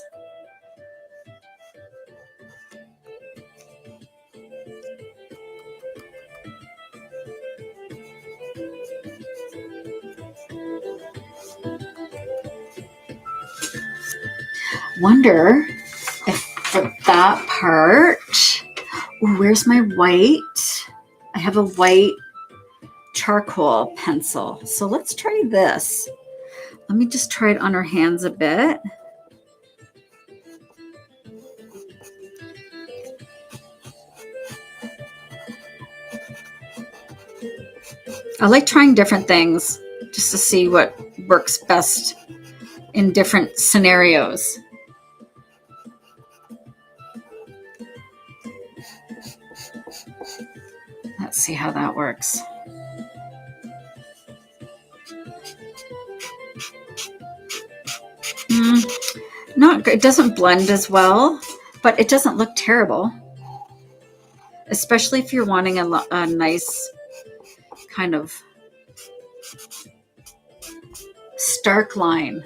Wonder if for that part, ooh, where's my white? I have a white charcoal pencil. So let's try this. Let me just try it on her hands a bit. I like trying different things just to see what works best in different scenarios. Let's see how that works. Not good. It doesn't blend as well, but it doesn't look terrible, especially if you're wanting a nice kind of stark line.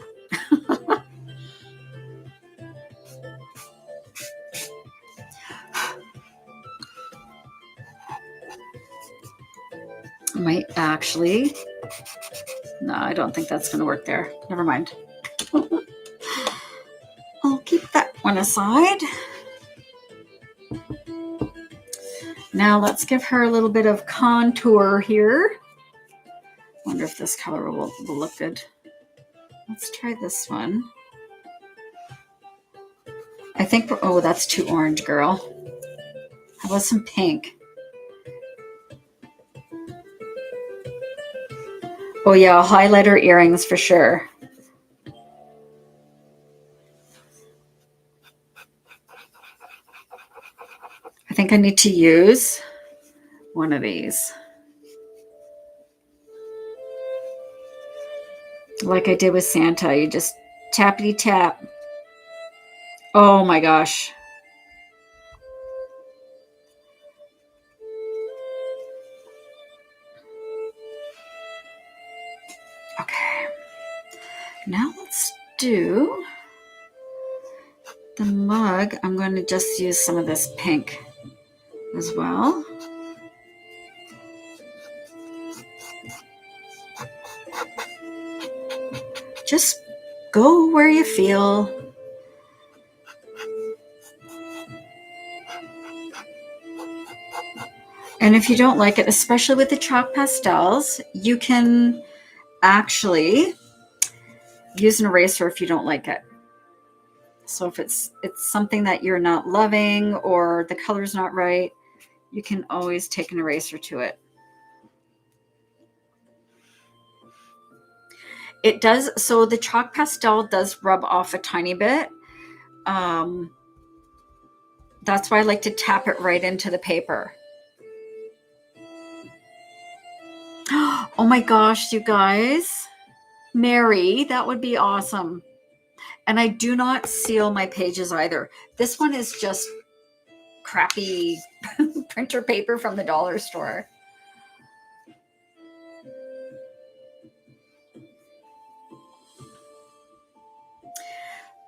Might actually. No, I don't think that's going to work there. Never mind. I'll keep that one aside. Now let's give her a little bit of contour here. Wonder if this color will look good. Let's try this one. I think, oh, that's too orange, girl. How about some pink? Oh yeah, I'll highlight her earrings for sure. I think I need to use one of these. Like I did with Santa, you just tappity tap. Oh my gosh. Okay. Now let's do the mug. I'm going to just use some of this pink as well. Just go where you feel. And if you don't like it, especially with the chalk pastels, you can actually use an eraser if you don't like it. So if it's something that you're not loving or the color's not right, you can always take an eraser to it. It does, so the chalk pastel does rub off a tiny bit. That's why I like to tap it right into the paper. Oh my gosh, you guys. Mary, that would be awesome. And I do not seal my pages either. This one is just crappy printer paper from the dollar store.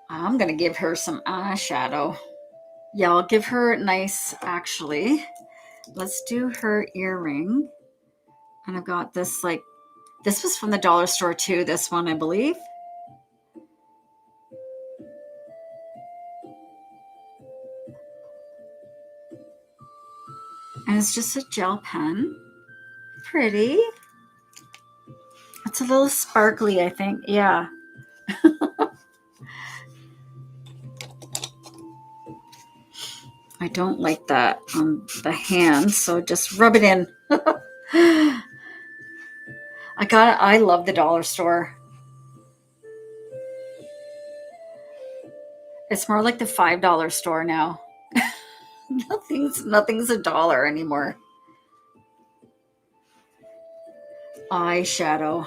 I'm going to give her some eyeshadow. Yeah, I'll give her nice, actually. Let's do her earring. And I've got this, like, this was from the dollar store too, this one, I believe. And it's just a gel pen. Pretty. It's a little sparkly, I think. Yeah. I don't like that on the hand, so just rub it in. I love the dollar store. It's more like the $5 store now. Nothing's a dollar anymore. Eyeshadow.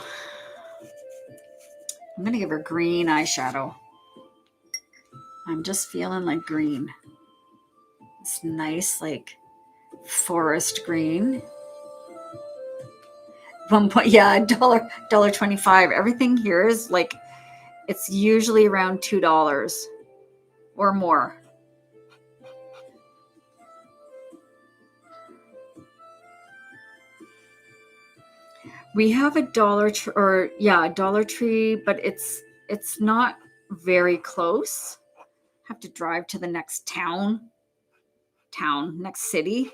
I'm gonna give her green eyeshadow. I'm just feeling like green. It's nice, like forest green. Yeah, $1.25. Everything here is like, it's usually around $2 or more. We have a Dollar Tree, but it's not very close. Have to drive to the next next city.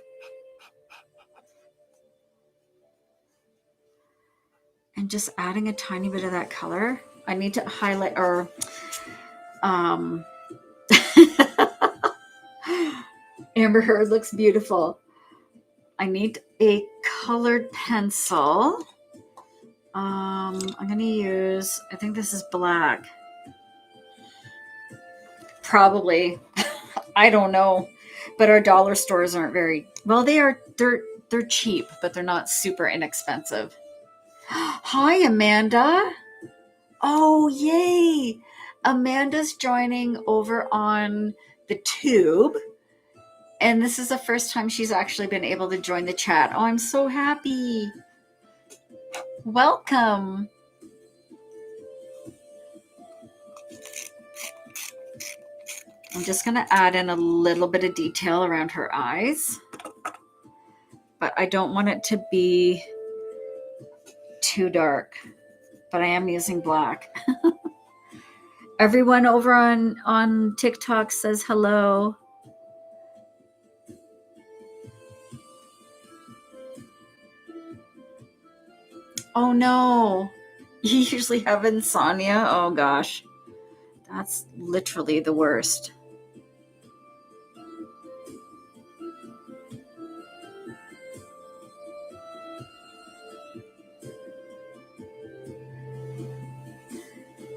And just adding a tiny bit of that color. I need to highlight or Amber Heard looks beautiful. I need a colored pencil. I'm going to use, I think this is black. Probably. I don't know. But our dollar stores aren't very, well, they're cheap, but they're not super inexpensive. Hi, Amanda. Oh, yay. Amanda's joining over on the tube. And this is the first time she's actually been able to join the chat. Oh, I'm so happy. Welcome. I'm just going to add in a little bit of detail around her eyes. But I don't want it to be too dark. But I am using black. Everyone over on TikTok says hello. Oh no, you usually have insomnia? Oh gosh, that's literally the worst.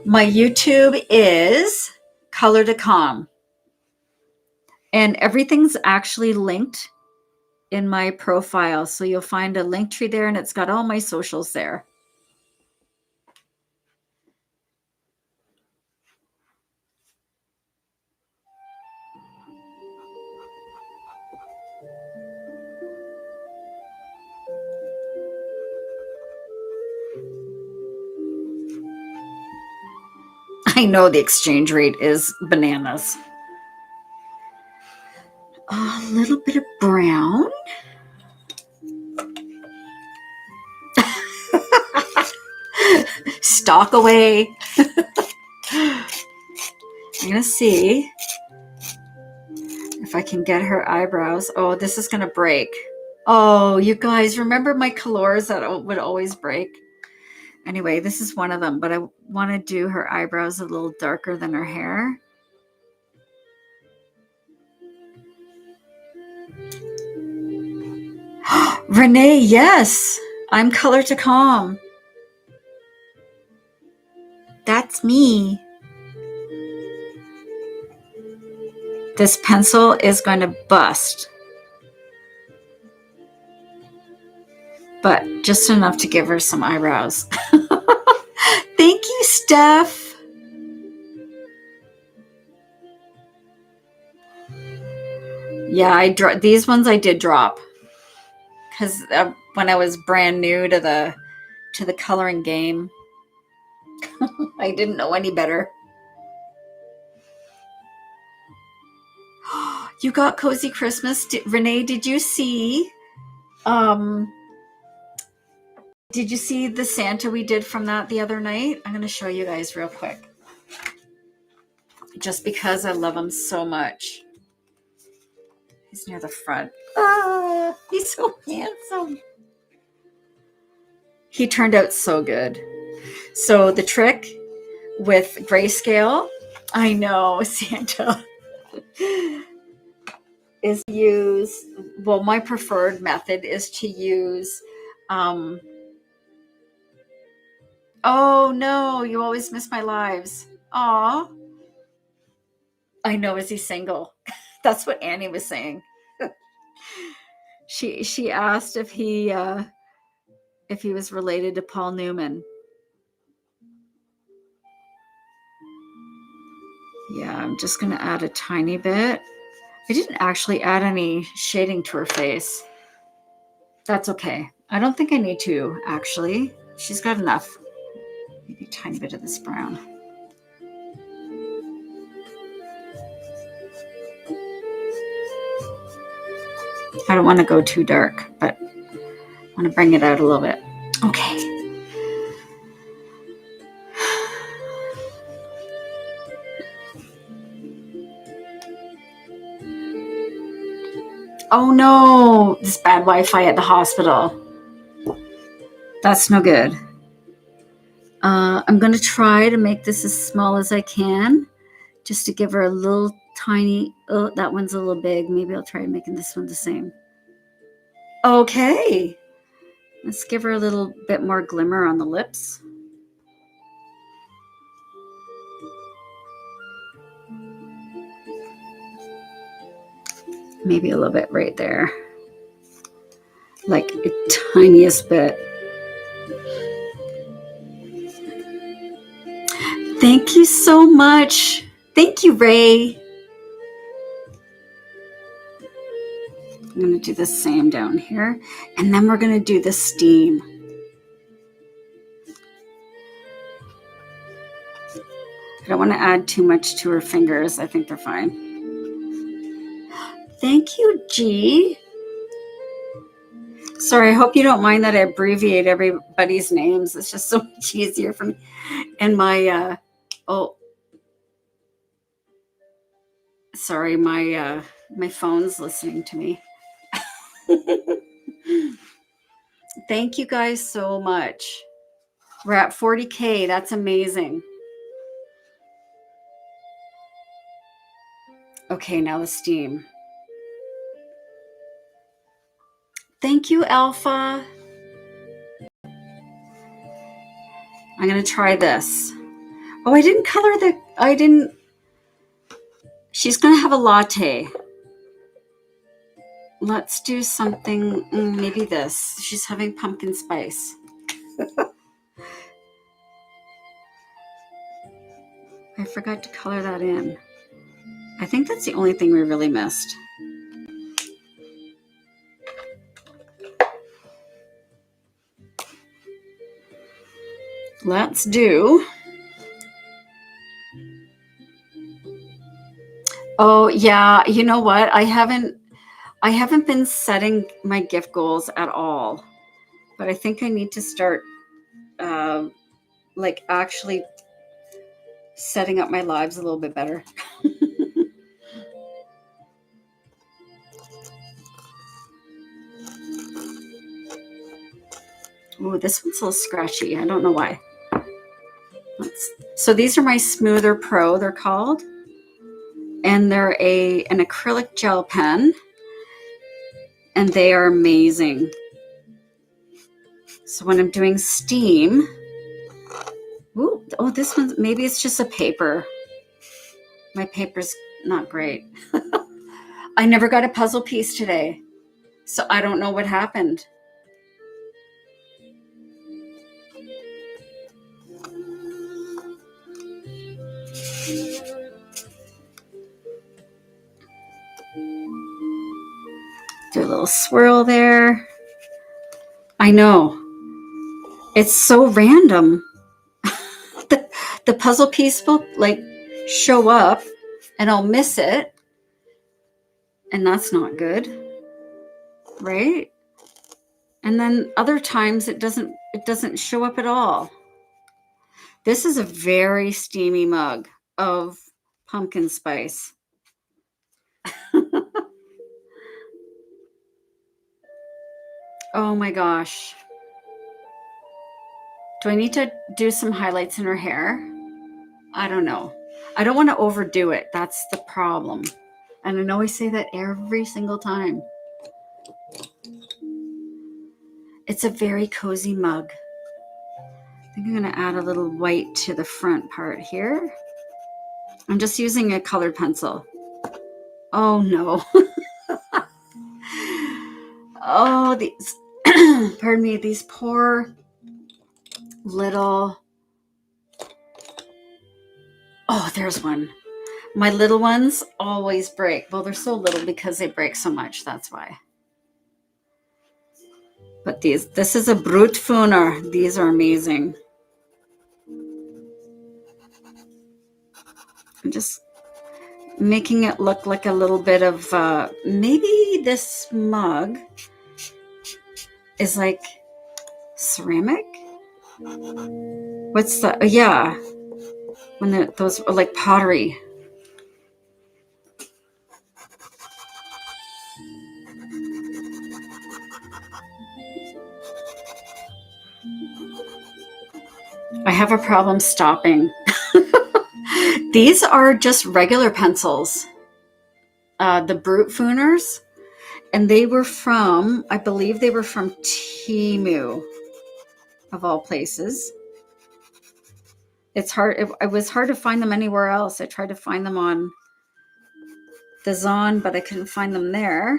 My YouTube is Color to Calm. And everything's actually linked in my profile. So you'll find a link tree there and it's got all my socials there. I know the exchange rate is bananas. A little bit of brown. Stalk away. I'm going to see if I can get her eyebrows. Oh, this is going to break. Oh, you guys, remember my colors that would always break? Anyway, this is one of them, but I want to do her eyebrows a little darker than her hair. Renee, yes, I'm Color to Calm. That's me. This pencil is going to bust. But just enough to give her some eyebrows. Thank you, Steph. Yeah, these ones I did drop because when I was brand new to the coloring game, I didn't know any better. You got Cozy Christmas, Renee? Did you see? Did you see the Santa we did from that the other night? I'm going to show you guys real quick, just because I love him so much. He's near the front. Ah, he's so handsome. He turned out so good. So the trick with Greyscale, I know, Santa, is to use, well, my preferred method is to use, oh no, you always miss my lives. Aw. I know, is he single? That's what Annie was saying. She asked if he was related to Paul Newman. Yeah, I'm just gonna add a tiny bit. I didn't actually add any shading to her face. That's okay. I don't think I need to, actually. She's got enough. Maybe a tiny bit of this brown. I don't want to go too dark, but I want to bring it out a little bit. Okay. Oh no, this bad Wi-Fi at the hospital. That's no good. I'm going to try to make this as small as I can, just to give her a little tiny, oh, that one's a little big. Maybe I'll try making this one the same. Okay. Let's give her a little bit more glimmer on the lips. Maybe a little bit right there. Like the tiniest bit. Thank you so much. Thank you, Ray. I'm going to do the same down here. And then we're going to do the steam. I don't want to add too much to her fingers. I think they're fine. Thank you, G. Sorry, I hope you don't mind that I abbreviate everybody's names. It's just so much easier for me. And my, sorry, my phone's listening to me. Thank you guys so much. We're at 40K. That's amazing. Okay, now the steam. Thank you, Alpha. I'm going to try this. Oh, I didn't color she's going to have a latte. Let's do something, maybe this. She's having pumpkin spice. I forgot to color that in. I think that's the only thing we really missed. Let's do. Oh yeah, you know what? I haven't been setting my gift goals at all, but I think I need to start like actually setting up my lives a little bit better. Oh, this one's a little scratchy. I don't know why. So these are my Smoother Pro, they're called. And they're an acrylic gel pen. And they are amazing. So when I'm doing steam, oh, this one, maybe it's just a paper. My paper's not great. I never got a puzzle piece today, so I don't know what happened. Do a little swirl there. I know. It's so random. The puzzle piece will like show up and I'll miss it. And that's not good. Right? And then other times it doesn't show up at all. This is a very steamy mug of pumpkin spice. Oh my gosh. Do I need to do some highlights in her hair? I don't know. I don't want to overdo it. That's the problem. And I know I say that every single time. It's a very cozy mug. I think I'm going to add a little white to the front part here. I'm just using a colored pencil. Oh no. Oh, these, pardon me, these poor little, oh, there's one. My little ones always break. Well, they're so little because they break so much. That's why. But this is a Brutfuner. These are amazing. I'm just making it look like a little bit of, maybe this mug is like ceramic. What's the, yeah, when those are like pottery. I have a problem stopping. These are just regular pencils, the Brutfuners, and they were from, I believe they were from Temu, of all places. It's hard. It was hard to find them anywhere else. I tried to find them on the Zon, but I couldn't find them there.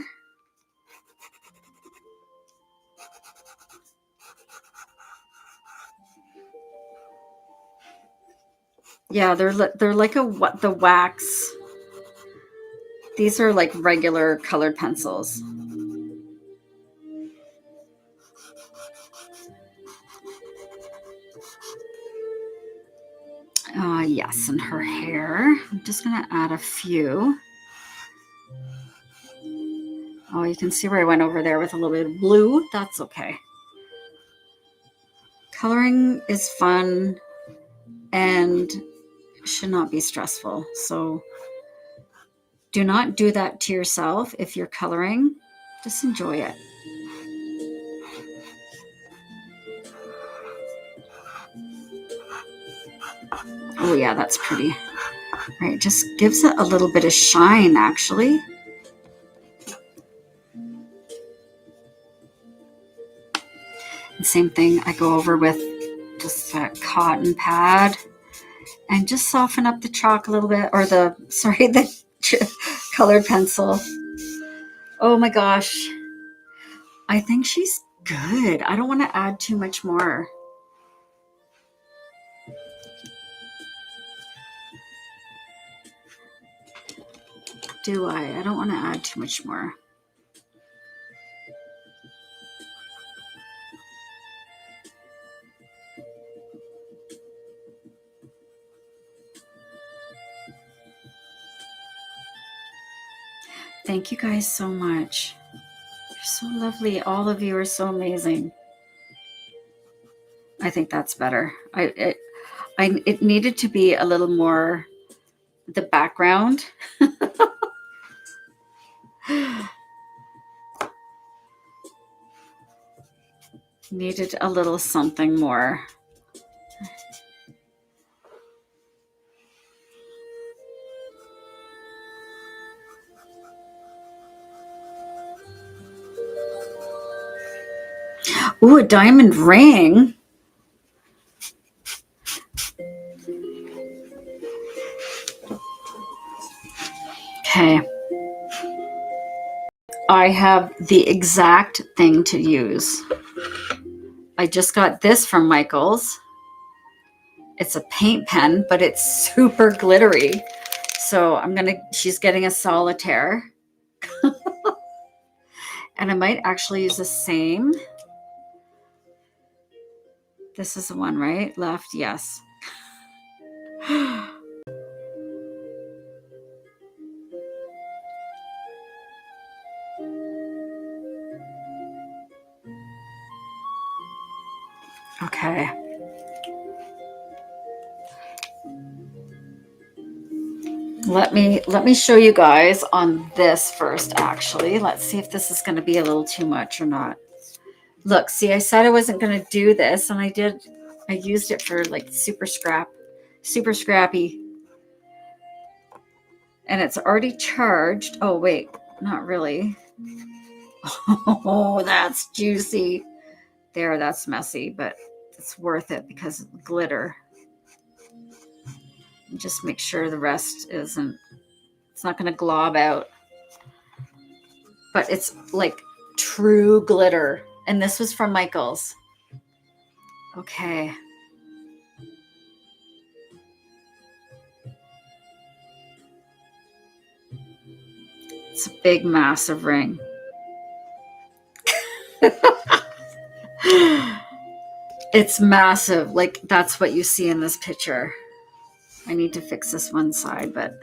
Yeah, they're like the wax. These are like regular colored pencils. Yes, and her hair. I'm just gonna add a few. Oh, you can see where I went over there with a little bit of blue. That's okay. Coloring is fun and should not be stressful. So do not do that to yourself if you're coloring. Just enjoy it. Oh yeah, that's pretty. Right, just gives it a little bit of shine actually. And same thing, I go over with just a cotton pad and just soften up the chalk a little bit, or the colored pencil. Oh my gosh. I think she's good. I don't want to add too much more. Do I? I don't want to add too much more. Thank you guys so much. You're so lovely. All of you are so amazing. I think that's better. It needed to be a little more the background. Needed a little something more. Ooh, a diamond ring. Okay. I have the exact thing to use. I just got this from Michael's. It's a paint pen, but it's super glittery. So she's getting a solitaire. And I might actually use the same. This is the one, right? Left, yes. Okay. Let me show you guys on this first, actually. Let's see if this is going to be a little too much or not. Look, see, I said I wasn't going to do this, and I did. I used it for like super scrappy. And it's already charged. Oh, wait, not really. Oh, that's juicy. There, that's messy, but it's worth it because of the glitter. Just make sure the rest isn't, it's not going to glob out. But it's like true glitter. And this was from Michael's. Okay. It's a big, massive ring. It's massive. Like, that's what you see in this picture. I need to fix this one side, but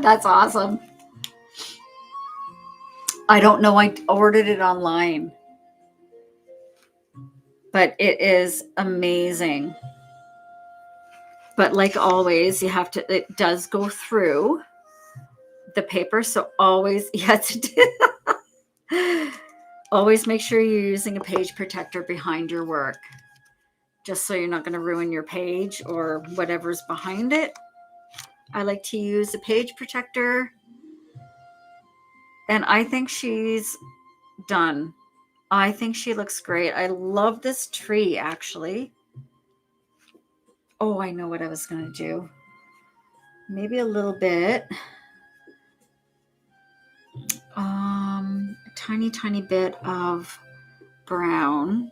that's awesome. I don't know. I ordered it online, but it is amazing. But like always, you have to, it does go through the paper. So always, you have to do, always make sure you're using a page protector behind your work, just so you're not going to ruin your page or whatever's behind it. I like to use a page protector. And I think she's done. I think she looks great. I love this tree, actually. Oh, I know what I was going to do. Maybe a little bit. A tiny, tiny bit of brown.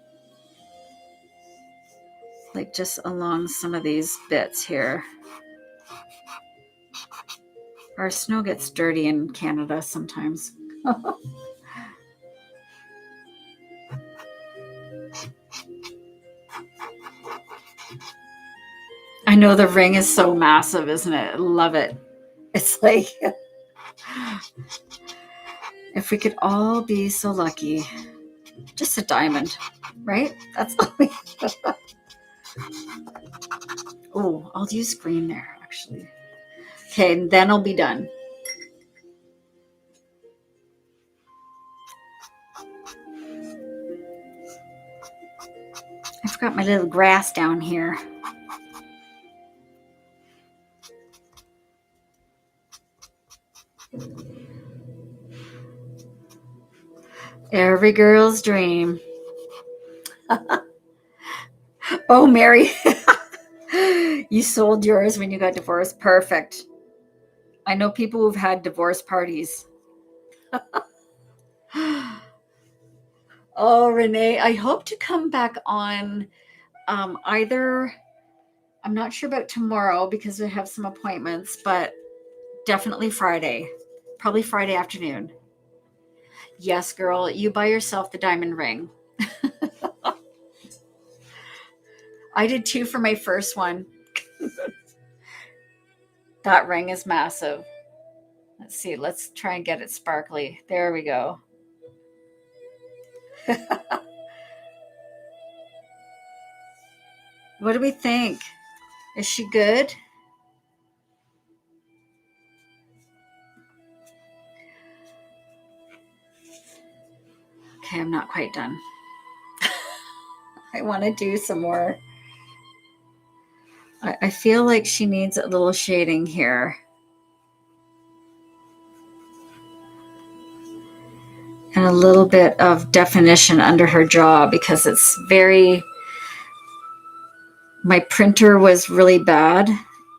Like just along some of these bits here. Our snow gets dirty in Canada sometimes. I know the ring is so massive, isn't it? I love it. It's like, if we could all be so lucky. Just a diamond, right? That's all we Oh, I'll use green there, actually. Okay, and then I'll be done. I forgot my little grass down here. Every girl's dream. Oh, Mary. You sold yours when you got divorced. Perfect. I know people who've had divorce parties. Oh, Renee, I hope to come back on either, I'm not sure about tomorrow because we have some appointments, but definitely Friday. Probably Friday afternoon. Yes, girl, you buy yourself the diamond ring. I did 2 for my first one. That ring is massive. Let's see. Let's try and get it sparkly. There we go. What do we think? Is she good? Okay, I'm not quite done. I want to do some more. I feel like she needs a little shading here. And a little bit of definition under her jaw because it's very, my printer was really bad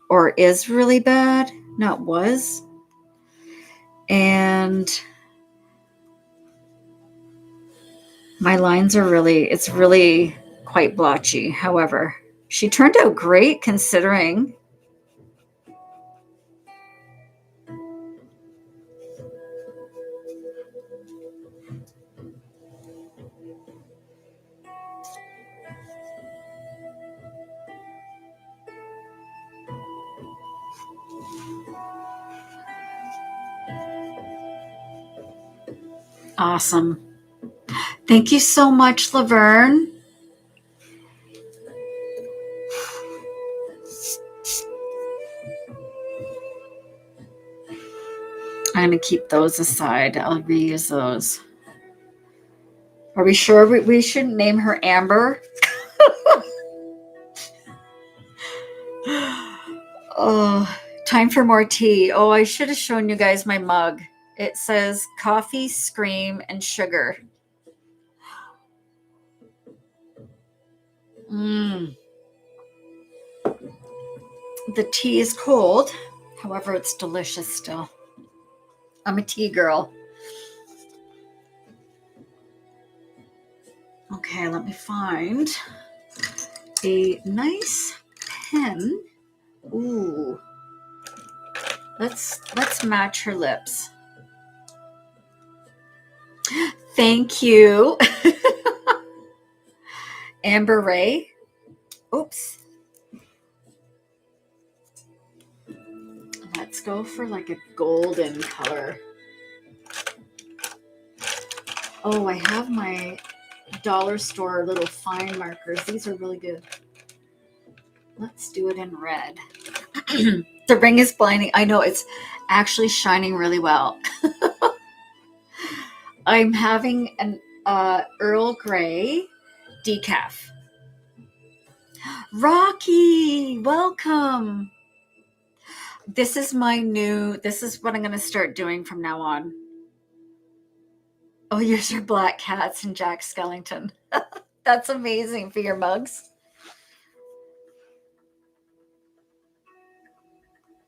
or is really bad. Not was. And my lines are really, it's really quite blotchy. However, she turned out great considering. Awesome. Thank you so much, Laverne. I'm going to keep those aside. I'll reuse those. Are we sure we shouldn't name her Amber? Oh, time for more tea. Oh, I should have shown you guys my mug. It says coffee, scream, and sugar. Mm. The tea is cold. However, it's delicious still. I'm a tea girl. Okay, let me find a nice pen. Ooh. Let's match her lips. Thank you. Amber Ray. Oops. Let's go for like a golden color. Oh, I have my dollar store little fine markers. These are really good. Let's do it in red. The ring is blinding. I know it's actually shining really well. I'm having an Earl Grey decaf. Rocky, welcome. This is what I'm going to start doing from now on. Oh, yours are Black Cats and Jack Skellington. That's amazing for your mugs.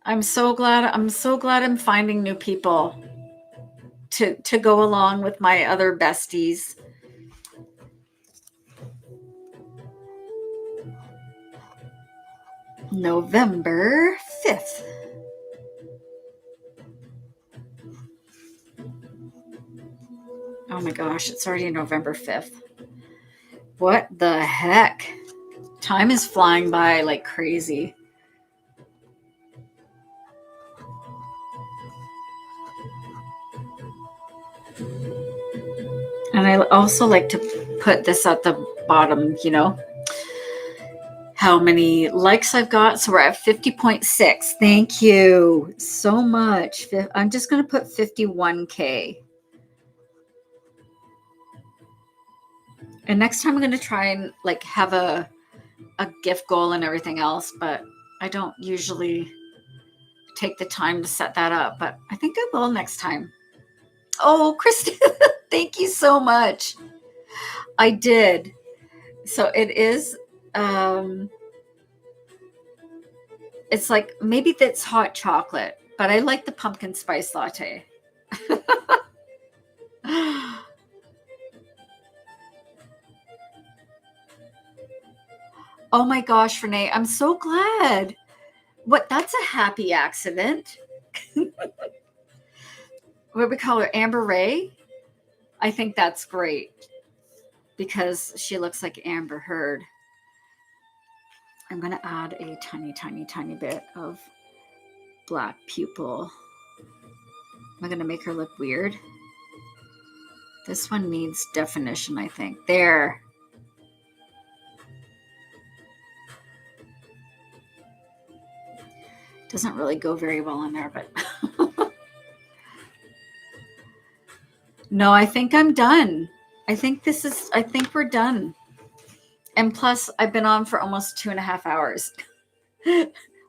I'm so glad I'm finding new people to go along with my other besties. November 5th. Oh my gosh, it's already November 5th. What the heck? Time is flying by like crazy. And I also like to put this at the bottom, how many likes I've got. So we're at 50.6. Thank you so much. I'm just going to put 51K. And next time I'm going to try and like have a gift goal and everything else, but I don't usually take the time to set that up, but I think I will next time. Oh, Christy, thank you so much. I did. So it is, it's like, maybe that's hot chocolate, but I like the pumpkin spice latte. Oh my gosh, Renee, I'm so glad. That's a happy accident. What we call her, Amber Ray? I think that's great because she looks like Amber Heard. I'm going to add a tiny, tiny, tiny bit of black pupil. Am I going to make her look weird? This one needs definition, I think. There. Doesn't really go very well in there, but no, I think I'm done. I think we're done. And plus, I've been on for almost 2.5 hours.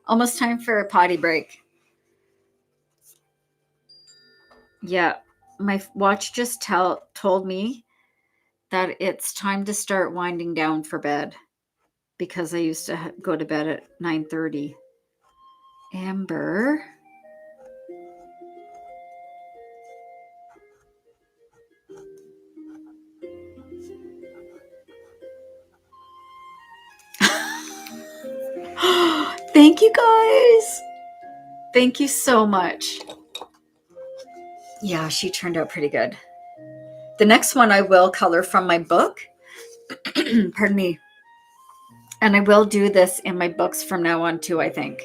Almost time for a potty break. Yeah, my watch just told me that it's time to start winding down for bed because I used to go to bed at 9:30. Amber. Thank you guys. Thank you so much. Yeah, she turned out pretty good. The next one I will color from my book. Pardon me. And I will do this in my books from now on too, I think.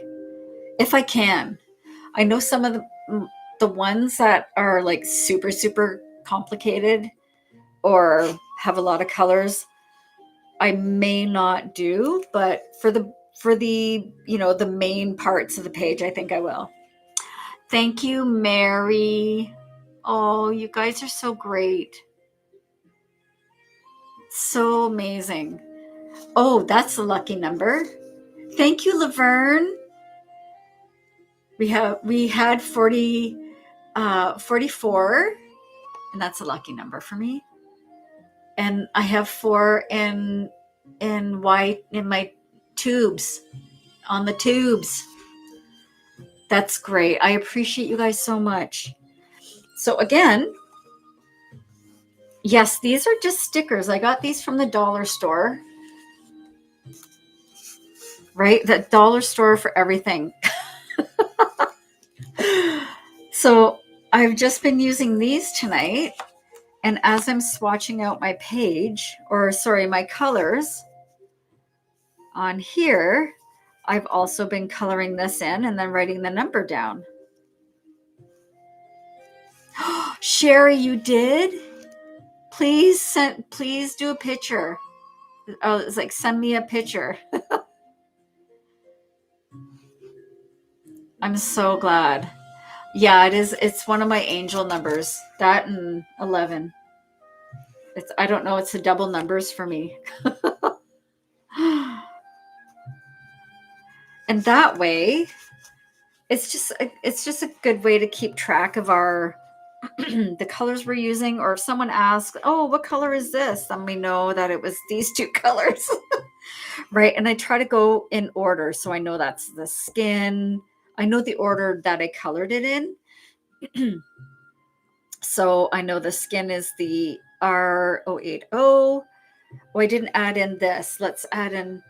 If I can. I know some of the ones that are like super, super complicated or have a lot of colors, I may not do, but for the the main parts of the page, I think I will. Thank you, Mary. Oh, you guys are so great. So amazing. Oh, that's a lucky number. Thank you, Laverne. We had 44, and that's a lucky number for me. And I have 4 in white in my tubes, on the tubes. That's great. I appreciate you guys so much. So again, yes, these are just stickers. I got these from the dollar store. Right? The dollar store for everything. So I've just been using these tonight. And as I'm swatching out my page, or sorry, my colors on here, I've also been coloring this in and then writing the number down. Sherry, you did? Please do a picture. Oh, it's like, send me a picture. I'm so glad. Yeah, it is. It's one of my angel numbers. That and 11. I don't know. It's the double numbers for me. And that way, it's just a good way to keep track of our the colors we're using. Or if someone asks, "Oh, what color is this?" then we know that it was these 2 colors. Right? And I try to go in order, so I know that's the skin. I know the order that I colored it in. So I know the skin is the R080. Oh, I didn't add in this. Let's add in.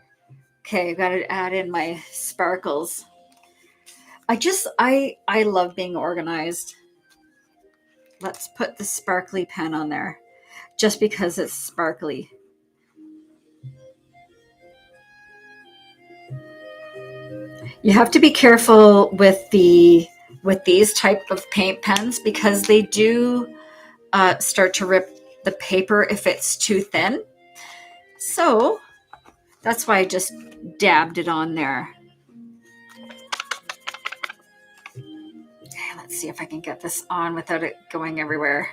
Okay, I've got to add in my sparkles. I love being organized. Let's put the sparkly pen on there just because it's sparkly. You have to be careful with these type of paint pens because they do start to rip the paper if it's too thin. So that's why I just dabbed it on there. Okay, let's see if I can get this on without it going everywhere.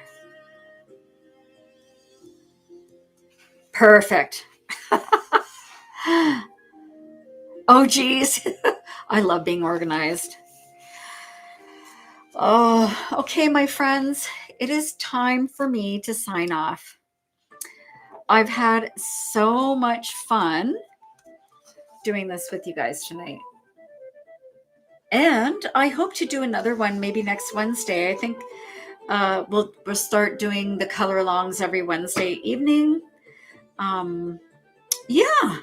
Perfect. Oh, geez. I love being organized. Oh, okay, my friends. It is time for me to sign off. I've had so much fun doing this with you guys tonight. And I hope to do another one maybe next Wednesday. I think we'll start doing the color alongs every Wednesday evening. Yeah.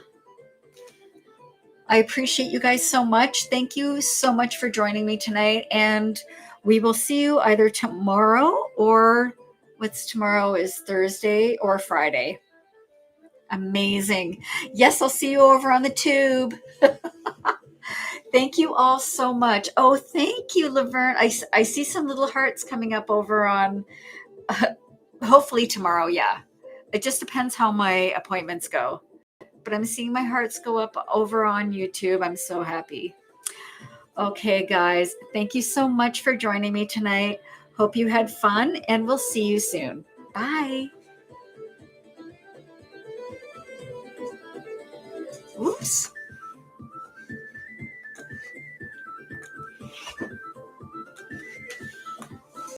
I appreciate you guys so much. Thank you so much for joining me tonight. And we will see you either tomorrow or what's tomorrow is Thursday or Friday. Amazing. Yes, I'll see you over on the tube. Thank you all so much. Oh, thank you, Laverne. I see some little hearts coming up over on hopefully tomorrow. Yeah. It just depends how my appointments go. But I'm seeing my hearts go up over on YouTube. I'm so happy. Okay, guys. Thank you so much for joining me tonight. Hope you had fun, and we'll see you soon. Bye. Oops.